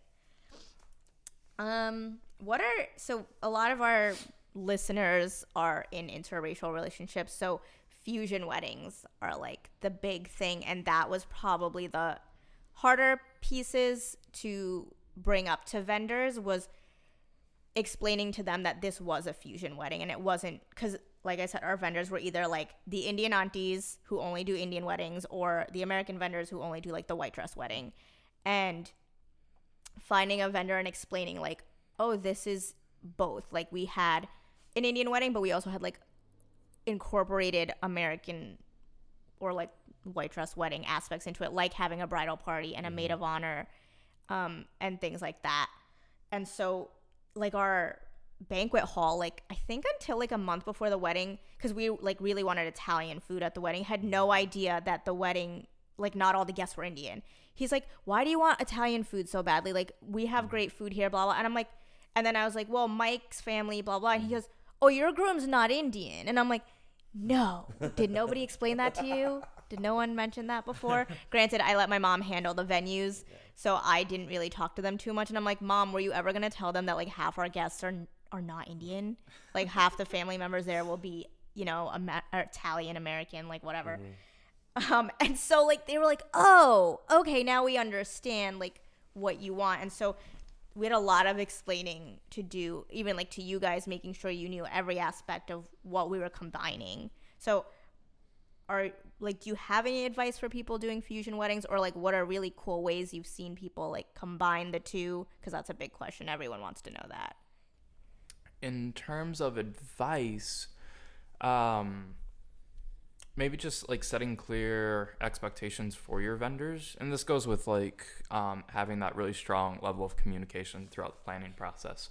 So a lot of our listeners are in interracial relationships, so fusion weddings are like the big thing, and that was probably the harder pieces to bring up to vendors, was explaining to them that this was a fusion wedding, and it wasn't, because like I said, our vendors were either like the Indian aunties who only do Indian weddings, or the American vendors who only do like the white dress wedding. And finding a vendor and explaining like, oh, this is both. Like, we had an Indian wedding, but we also had like incorporated American or like white dress wedding aspects into it, like having a bridal party and a maid of honor, and things like that. And so like our banquet hall, like I think until like a month before the wedding, because we like really wanted Italian food at the wedding, had no idea that the wedding, like not all the guests were Indian. He's like, why do you want Italian food so badly? Like, we have great food here, blah, blah. And I'm like, and then I was like, well, Mike's family, blah, blah. And he goes, oh, your groom's not Indian. And I'm like, no. Did nobody explain that to you? Did no one mention that before? Granted, I let my mom handle the venues, so I didn't really talk to them too much. And I'm like, Mom, were you ever going to tell them that like half our guests are not Indian? Like half the family members there will be, Italian, American, like whatever. And so like they were like, oh, okay, now we understand like what you want. And so we had a lot of explaining to do, even like to you guys, making sure you knew every aspect of what we were combining. So do you have any advice for people doing fusion weddings, or like what are really cool ways you've seen people like combine the two? Because that's a big question. Everyone wants to know that. In terms of advice, maybe just like setting clear expectations for your vendors. And this goes with like having that really strong level of communication throughout the planning process.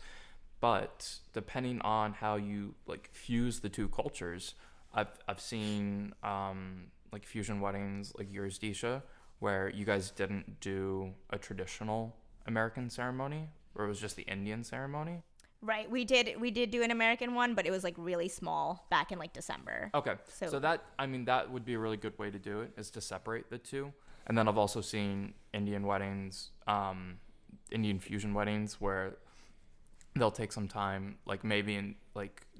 But depending on how you like fuse the two cultures, I've seen like fusion weddings like yours, Disha, where you guys didn't do a traditional American ceremony, or it was just the Indian ceremony. Right. We did do an American one, but it was like really small back in like December. Okay. So that would be a really good way to do it, is to separate the two. And then I've also seen Indian weddings, Indian fusion weddings, where they'll take some time, like maybe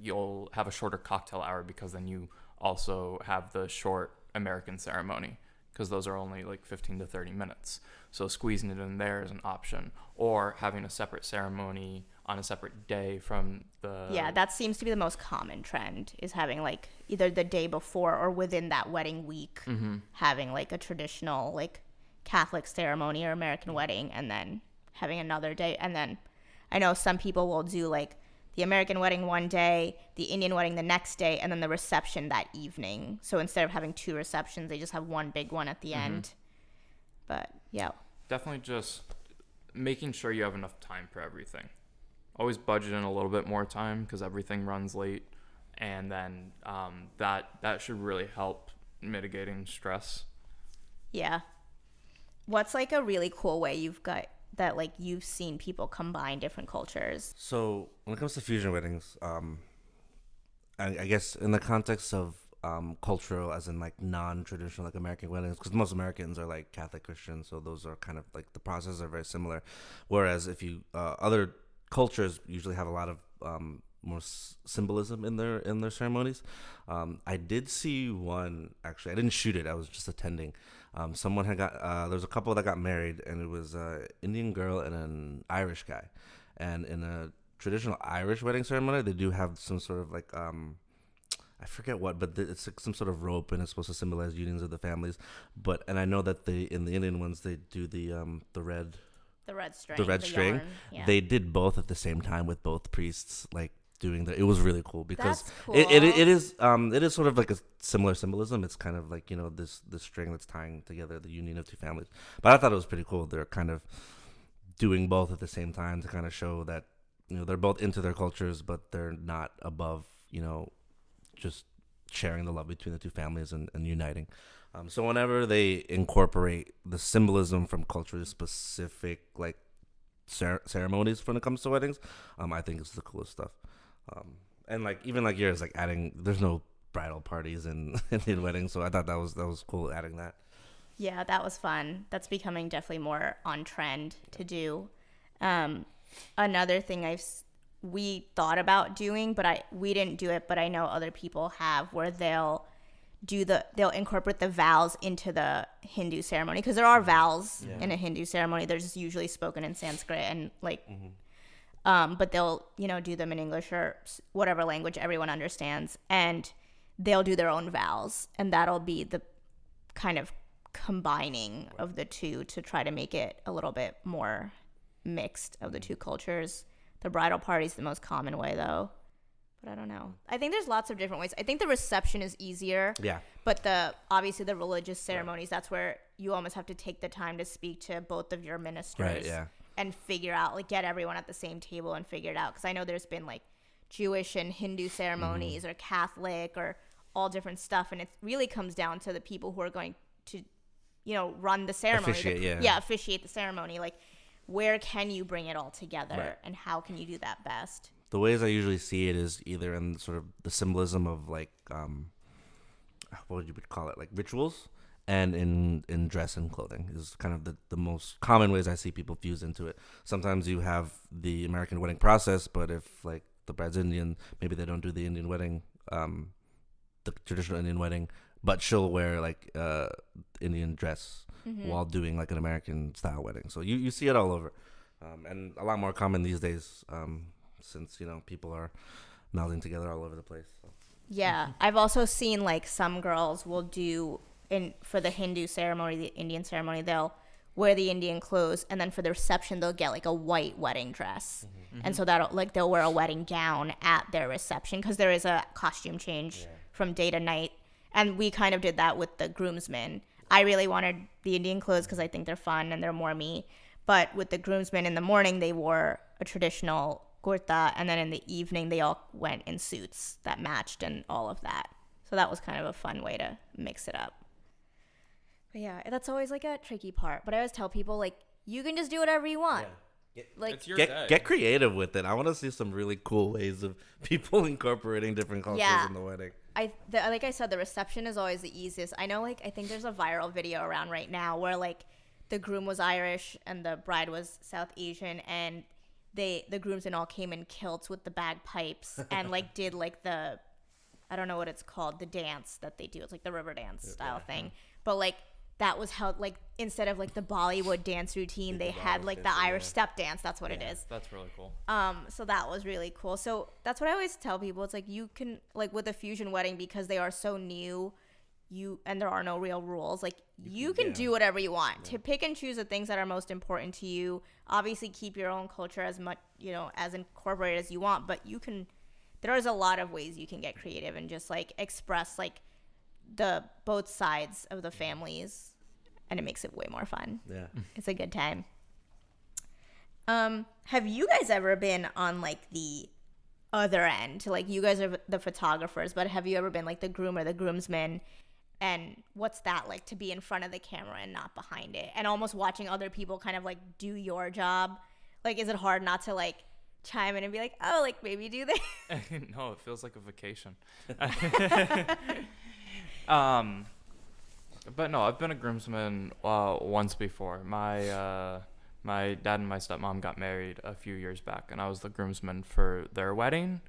you'll have a shorter cocktail hour, because then you also have the short American ceremony, because those are only like 15 to 30 minutes. So squeezing it in there is an option, or having a separate ceremony on a separate day from the... Yeah, that seems to be the most common trend, is having like either the day before or within that wedding week, having like a traditional like Catholic ceremony or American wedding, and then having another day. And then I know some people will do like the American wedding one day, the Indian wedding the next day, and then the reception that evening. So instead of having 2 receptions, they just have one big one at the end. But yeah. Definitely just making sure you have enough time for everything. Always budget in a little bit more time, because everything runs late. And then that should really help mitigating stress. Yeah. What's like a really cool way you've seen people combine different cultures? So when it comes to fusion weddings, I guess in the context of cultural, as in like non-traditional like American weddings, because most Americans are like Catholic Christians, so those are kind of like the processes are very similar. Whereas if you other cultures usually have a lot of more symbolism in their ceremonies. I did see one, actually. I didn't shoot it. I was just attending. Someone had got there was a couple that got married, and it was an Indian girl and an Irish guy. And in a traditional Irish wedding ceremony, they do have some sort of like I forget what, but it's like some sort of rope, and it's supposed to symbolize unions of the families. And I know that in the Indian ones they do the red The red string. the red the string. yarn, yeah. They did both at the same time with both priests, like doing the. It was really cool because That's cool. it is sort of like a similar symbolism. It's kind of like this string that's tying together the union of two families. But I thought it was pretty cool. They're kind of doing both at the same time to kind of show that they're both into their cultures, but they're not above just sharing the love between the two families and uniting. So whenever they incorporate the symbolism from culturally specific like ceremonies when it comes to weddings, I think it's the coolest stuff. And like even like yours, like adding, there's no bridal parties in Indian weddings, so I thought that was cool adding that. Yeah, that was fun. That's becoming definitely more on trend to do. Another thing we thought about doing, but we didn't do it, but I know other people have, where they'll incorporate the vows into the Hindu ceremony, because there are vows in a Hindu ceremony. They're just usually spoken in Sanskrit and like, but they'll do them in English or whatever language everyone understands, and they'll do their own vows, and that'll be the kind of combining of the two to try to make it a little bit more mixed of the two cultures. The bridal party is the most common way, though. But I don't know. I think there's lots of different ways. I think the reception is easier. Yeah. But obviously the religious ceremonies, that's where you almost have to take the time to speak to both of your ministers. Right, yeah. And figure out, like, get everyone at the same table and figure it out. Because I know there's been, like, Jewish and Hindu ceremonies or Catholic or all different stuff. And it really comes down to the people who are going to, run the ceremony. Officiate the ceremony. Like, where can you bring it all together, and how can you do that best? The ways I usually see it is either in sort of the symbolism of like what would you call it, like rituals, and in dress and clothing is kind of the most common ways I see people fuse into it. Sometimes you have the American wedding process, but if like the bride's Indian, maybe they don't do the Indian wedding, the traditional Indian wedding, but she'll wear like Indian dress while doing like an American style wedding. So you see it all over, and a lot more common these days, since people are melding together all over the place. So. Yeah, I've also seen like some girls will do for the Hindu ceremony, the Indian ceremony, they'll wear the Indian clothes, and then for the reception they'll get like a white wedding dress, and so they'll wear a wedding gown at their reception, because there is a costume change from day to night. And we kind of did that with the groomsmen. I really wanted the Indian clothes because I think they're fun and they're more me. But with the groomsmen, in the morning, they wore a traditional kurta, and then in the evening, they all went in suits that matched and all of that. So that was kind of a fun way to mix it up. But yeah, that's always like a tricky part. But I always tell people, like, you can just do whatever you want. Yeah. It's your day. Get creative with it. I want to see some really cool ways of people incorporating different cultures in the wedding. Like I said, the reception is always the easiest. I know, like, I think there's a viral video around right now where, like, the groom was Irish and the bride was South Asian, and the groomsmen all came in kilts with the bagpipes and, like, did, like, I don't know what it's called, the dance that they do. It's, like, the river dance style thing. But, like, that was how, like, instead of, like, the Bollywood dance routine, they had, like, the Irish step dance. That's what it is. That's really cool. So that was really cool. So that's what I always tell people. It's like, you can, like, with a fusion wedding, because they are so new, and there are no real rules, like, you can do whatever you want. To pick and choose the things that are most important to you. Obviously keep your own culture as much, as incorporated as you want, but there is a lot of ways you can get creative and just, like, express, like, the both sides of the families, and it makes it way more fun. Yeah. It's a good time. Have you guys ever been on, like, the other end? Like, you guys are the photographers, but have you ever been, like, the groom or the groomsman? And what's that like, to be in front of the camera and not behind it, and almost watching other people kind of, like, do your job? Like, is it hard not to, like, chime in and be like, oh, like, maybe do this? No, it feels like a vacation. But no, I've been a groomsman once before. My dad and my stepmom got married a few years back, and I was the groomsman for their wedding,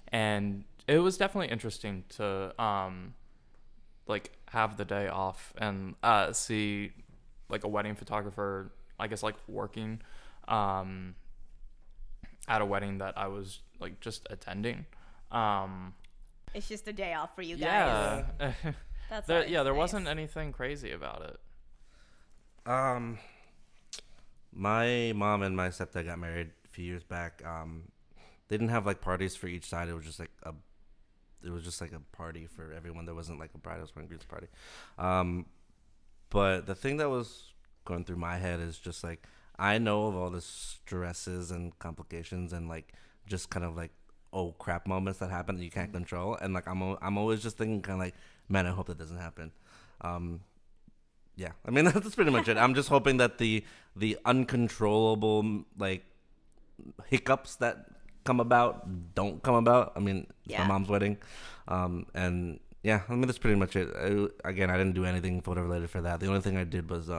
and it was definitely interesting to like, have the day off and see, like, a wedding photographer, I guess, like, working at a wedding that I was, like, just attending. It's just a day off for you guys. Yeah. That's there nice. wasn't anything crazy about it. My mom and my stepdad got married a few years back. They didn't have like parties for each side. It was just like a party for everyone. There wasn't like a bridal and groom's party. But the thing that was going through my head is just like, I know of all the stresses and complications and like just kind of like, oh crap moments that happen that you can't control. And like, I'm always just thinking kind of like, man, I hope that doesn't happen. Yeah, I mean, that's pretty much it. I'm just hoping that the uncontrollable like hiccups that come about don't come about. I mean, it's my mom's wedding. And yeah, I mean, that's pretty much it. I didn't do anything photo related for that. The only thing I did was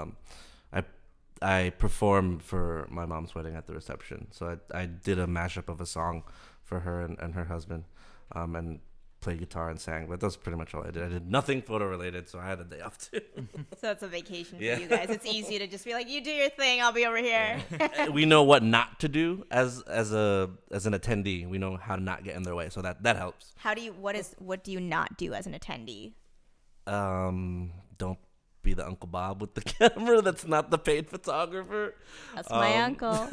I performed for my mom's wedding at the reception. So I did a mashup of a song for her and her husband, and played guitar and sang. But that's pretty much all I did. I did nothing photo related, so I had a day off too. So it's a vacation for you guys. It's easy to just be like, you do your thing, I'll be over here. We know what not to do as an attendee. We know how to not get in their way, so that helps. What do you not do as an attendee? Don't be the Uncle Bob with the camera that's not the paid photographer. That's my uncle.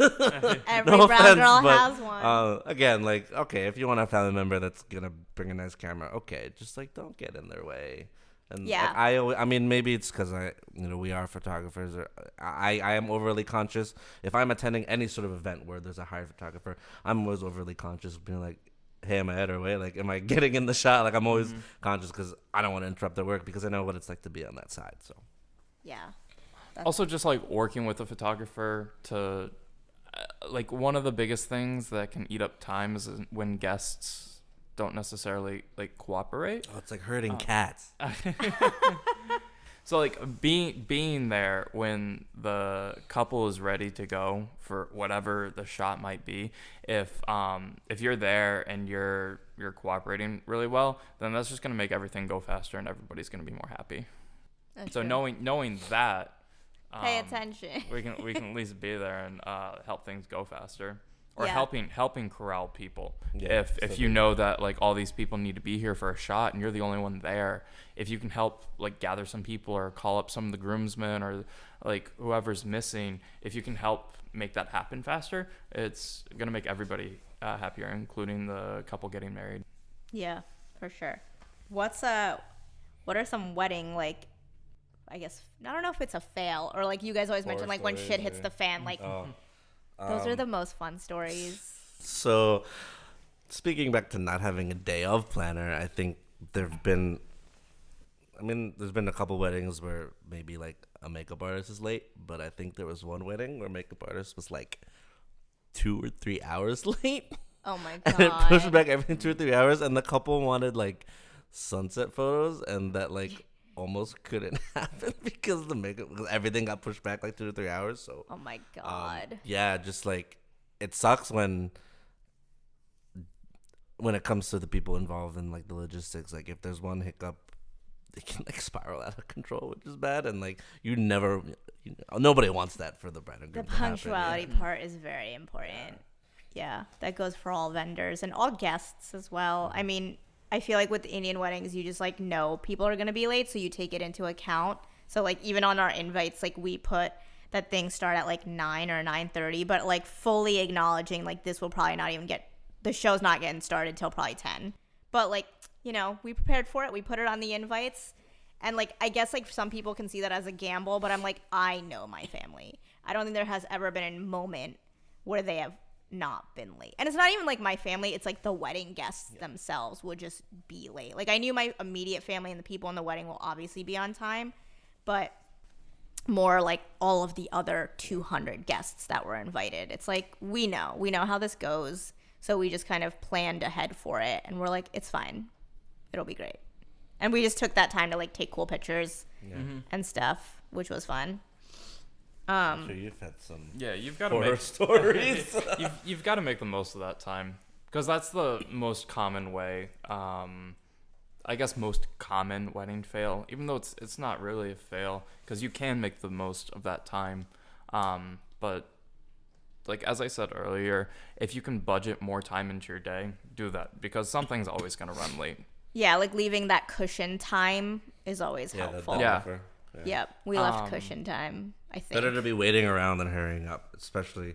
Every No brown offense, girl but, has one. Again, like, okay, if you want a family member that's gonna bring a nice camera, okay, just like don't get in their way. And Yeah. like, I mean, maybe it's because we are photographers, or I am overly conscious. If I'm attending any sort of event where there's a hired photographer, I'm always overly conscious of being like, hey, am I out of way? Like, am I getting in the shot? Like, I'm always conscious because I don't want to interrupt their work because I know what it's like to be on that side. So, Yeah. Also, just like working with a photographer to, like, one of the biggest things that can eat up time is when guests don't necessarily like cooperate. oh, it's like herding cats. So like being there when the couple is ready to go for whatever the shot might be, if you're there and you're cooperating really well, then that's just gonna make everything go faster and everybody's gonna be more happy. That's So true. knowing that, Pay attention. we can at least be there and help things go faster, or Yeah. helping corral people. Yeah, If you know that like all these people need to be here for a shot and you're the only one there, if you can help like gather some people or call up some of the groomsmen or like whoever's missing, if you can help make that happen faster, it's gonna make everybody happier, including the couple getting married. Yeah, for sure. What are some wedding, like, I guess, I don't know if it's a fail or like you guys always mention like when shit hits the fan, like those are the most fun stories. So, speaking back to not having a day of planner, I think there's been a couple weddings where maybe like a makeup artist is late, but I think there was one wedding where makeup artist was like 2 or 3 hours late. Oh my And it pushed god. back everything 2 or 3 hours, and the couple wanted like sunset photos, and that like almost couldn't happen because everything got pushed back like 2 to 3 hours. So Oh my god. yeah, just like it sucks when it comes to the people involved in like the logistics. Like if there's one hiccup, it can like spiral out of control, which is bad. And like nobody wants that for the bride and The groom to happen. punctuality part is very important. Yeah, that goes for all vendors and all guests as well. I mean, I feel like with Indian weddings, you just like know people are going to be late, so you take it into account. So like even on our invites, like we put that things start at like 9 or 9:30, but like fully acknowledging like this will probably not even the show's not getting started till probably 10. But like, we prepared for it. We put it on the invites. And like, I guess like some people can see that as a gamble, but I'm like, I know my family. I don't think there has ever been a moment where they have not been late. And it's not even like my family, it's like the wedding guests themselves would just be late. Like I knew my immediate family and the people in the wedding will obviously be on time, but more like all of the other 200 guests that were invited. It's like we know how this goes, so we just kind of planned ahead for it, and we're like, it's fine, it'll be great. And we just took that time to like take cool pictures and stuff, which was fun. I'm sure you've had some You've got to horror make stories. you've got to make the most of that time, because that's the most common way. I guess most common wedding fail, even though it's not really a fail, because you can make the most of that time. But like as I said earlier, if you can budget more time into your day, do that, because something's always gonna run late. Yeah, like leaving that cushion time is always helpful. Yeah. Yep, we left cushion time, I think. Better to be waiting around than hurrying up, especially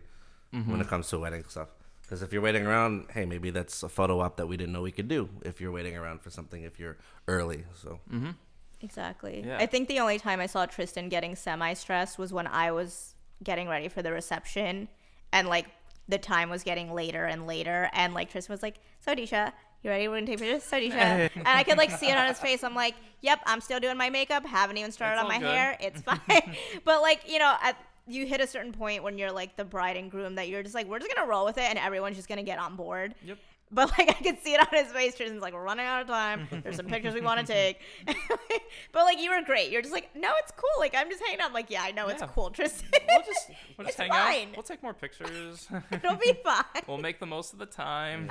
when it comes to wedding stuff. Because if you're waiting around, hey, maybe that's a photo op that we didn't know we could do if you're waiting around for something if you're early. So Exactly. Yeah. I think the only time I saw Tristen getting semi-stressed was when I was getting ready for the reception and like the time was getting later and later and like Tristen was like, so Disha, you ready? We're gonna take pictures? So Disha. And I could like see it on his face. I'm like, yep, I'm still doing my makeup. Haven't even started on my hair. It's fine. But like, you know, you hit a certain point when you're like the bride and groom that you're just like, we're just gonna roll with it and everyone's just gonna get on board. Yep. But like I could see it on his face. Tristan's like, we're running out of time. There's some pictures we want to take. But like you were great. You're just like, no, it's cool. Like I'm just hanging out. I'm like, yeah, I know it's cool, Tristan. We'll just hang fine. out. We'll take more pictures. It'll be fine. We'll make the most of the time.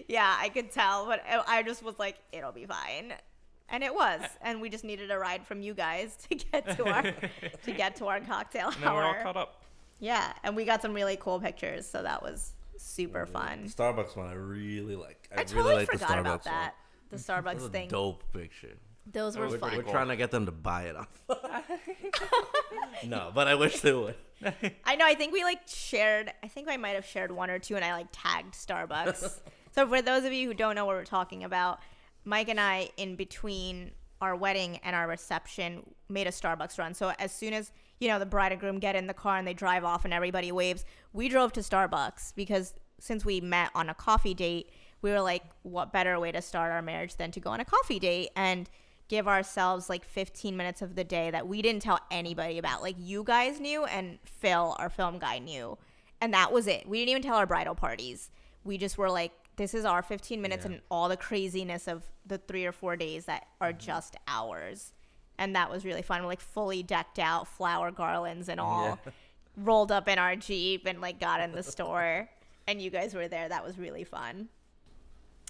Yeah, I could tell, but I just was like, it'll be fine. And it was. And we just needed a ride from you guys to get to our cocktail And then hour. we're all caught up. Yeah, and we got some really cool pictures, so that was super fun. The Starbucks one I really like. I really totally like forgot the Starbucks about that. One. The Starbucks That was a thing. dope picture. Those were was fun. pretty We're cool. trying to get them to buy it off. No, but I wish they would. I know. I think we like shared. I think I might have shared one or two, and I like tagged Starbucks. So for those of you who don't know what we're talking about, Mike and I, in between our wedding and our reception, made a Starbucks run. So as soon as the bride and groom get in the car and they drive off and everybody waves, we drove to Starbucks because since we met on a coffee date, we were like, what better way to start our marriage than to go on a coffee date and give ourselves like 15 minutes of the day that we didn't tell anybody about. Like you guys knew and Phil, our film guy, knew. And that was it. We didn't even tell our bridal parties. We just were like, this is our 15 minutes and all the craziness of the 3 or 4 days that are just ours. And that was really fun. We're like fully decked out, flower garlands and all, rolled up in our Jeep and like got in the store. And you guys were there. That was really fun.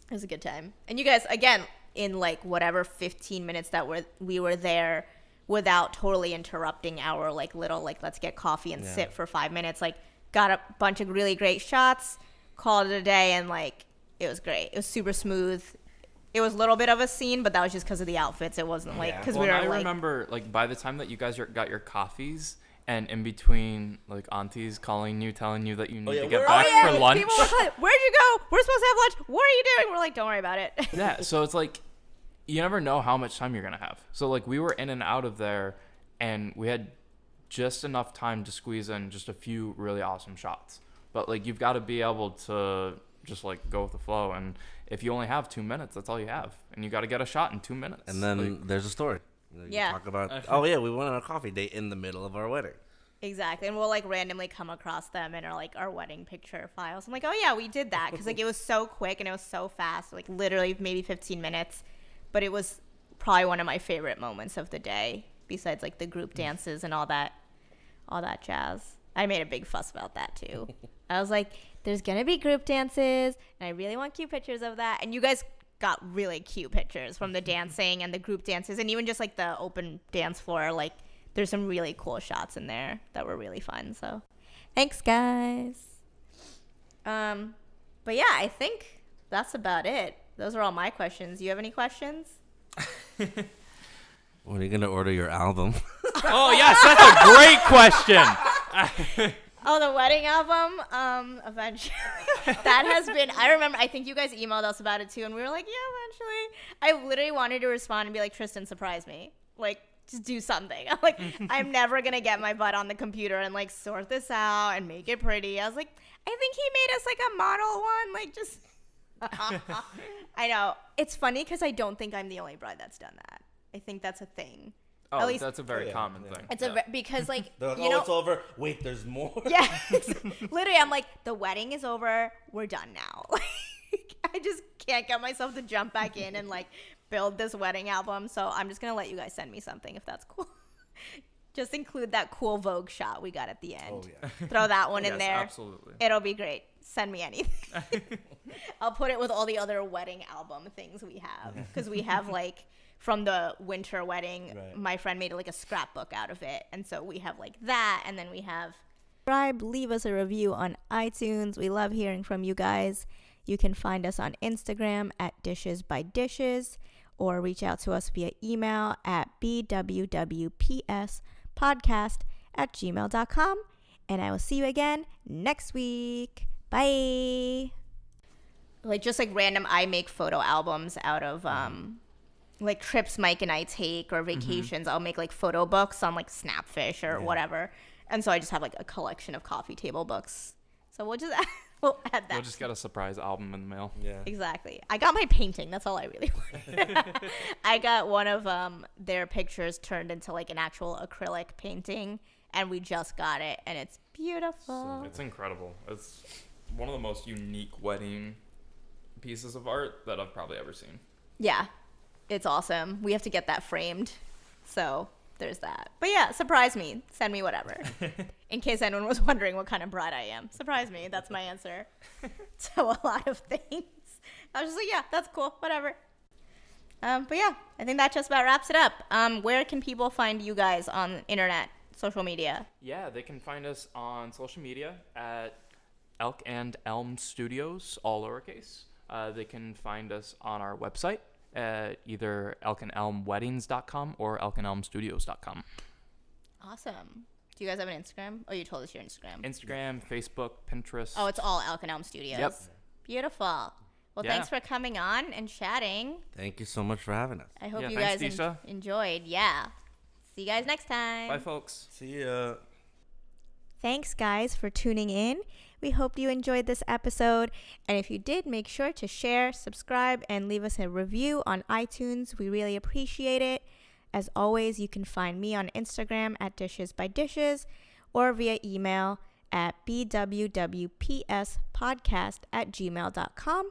It was a good time. And you guys, again, in like whatever 15 minutes that we were there without totally interrupting our like little like let's get coffee and sit for 5 minutes, like got a bunch of really great shots, called it a day, and like it was great. It was super smooth. It was a little bit of a scene, but that was just because of the outfits. It wasn't like because we were I like. remember like by the time that you guys got your coffees and in between like aunties calling you, telling you that you need to get back for lunch. People were like, where'd you go? We're supposed to have lunch. What are you doing? We're like, don't worry about it. Yeah, so it's like you never know how much time you're gonna have. So like we were in and out of there, and we had just enough time to squeeze in just a few really awesome shots. But like you've got to be able to just like go with the flow, and if you only have 2 minutes, that's all you have, and you got to get a shot in 2 minutes. And then there's a story. You talk about, we went on a coffee date in the middle of our wedding. Exactly. And we'll like randomly come across them in our wedding picture files. I'm like, oh yeah, we did that. Cause like it was so quick and it was so fast, like literally maybe 15 minutes, but it was probably one of my favorite moments of the day besides like the group dances and all that jazz. I made a big fuss about that too. I was like, there's going to be group dances and I really want cute pictures of that. And you guys got really cute pictures from the dancing and the group dances and even just like the open dance floor. Like there's some really cool shots in there that were really fun. So thanks guys. But yeah, I think that's about it. Those are all my questions. Do you have any questions? When are you going to order your album? Oh yes, that's a great question. Oh, the wedding album, eventually. That has been, I think you guys emailed us about it too, and we were like, yeah, eventually. I literally wanted to respond and be like, Tristen, surprise me. Like, just do something. I'm like, I'm never going to get my butt on the computer and like sort this out and make it pretty. I was like, I think he made us like a model one, like just. I know. It's funny because I don't think I'm the only bride that's done that. I think that's a thing. Oh, at least, that's a very common thing. It's because like Like, you know, it's over. Wait, there's more. Yeah, literally, I'm like, the wedding is over. We're done now. Like, I just can't get myself to jump back in and like build this wedding album. So I'm just gonna let you guys send me something if that's cool. Just include that cool Vogue shot we got at the end. Oh, yeah. Throw that one in Yes, there. absolutely. It'll be great. Send me anything. I'll put it with all the other wedding album things we have because we have like. From the winter wedding, my friend made like a scrapbook out of it. And so we have like that. And then we have subscribe, leave us a review on iTunes. We love hearing from you guys. You can find us on Instagram at Dishes by Dishes, or reach out to us via email at BWWPS podcast@gmail.com. And I will see you again next week. Bye. Like, just like random, I make photo albums out of like trips Mike and I take or vacations. I'll make like photo books on like Snapfish or whatever. And so I just have like a collection of coffee table books. So we'll just we'll add that. You'll just get a surprise album in the mail. Yeah. Exactly. I got my painting. That's all I really wanted. I got one of their pictures turned into like an actual acrylic painting, and we just got it, and it's beautiful. It's incredible. It's one of the most unique wedding pieces of art that I've probably ever seen. Yeah, it's awesome. We have to get that framed, so there's that. But yeah, surprise me. Send me whatever. In case anyone was wondering what kind of bride I am. Surprise me. That's my answer to a lot of things. I was just like, yeah, that's cool. Whatever. But yeah, I think that just about wraps it up. Where can people find you guys on internet, social media? Yeah, they can find us on social media at Elk and Elm Studios, all lowercase. They can find us on our website at either elkandelmweddings.com or elkandelmstudios.com. Awesome. Do you guys have an Instagram? Oh, you told us your Instagram. Instagram, Facebook, Pinterest. Oh, it's all Elk and Elm Studios. Yep. Beautiful. Well, Yeah. thanks for coming on and chatting. Thank you so much for having us. I hope Yeah, you thanks, guys Disha. enjoyed. Yeah. See you guys next time. Bye, folks. See ya. Thanks, guys, for tuning in. We hope you enjoyed this episode. And if you did, make sure to share, subscribe, and leave us a review on iTunes. We really appreciate it. As always, you can find me on Instagram at Dishes by Dishes or via email at bwwpspodcast@gmail.com.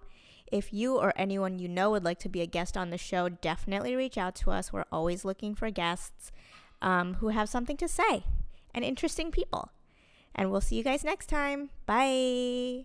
If you or anyone you know would like to be a guest on the show, definitely reach out to us. We're always looking for guests who have something to say and interesting people. And we'll see you guys next time. Bye.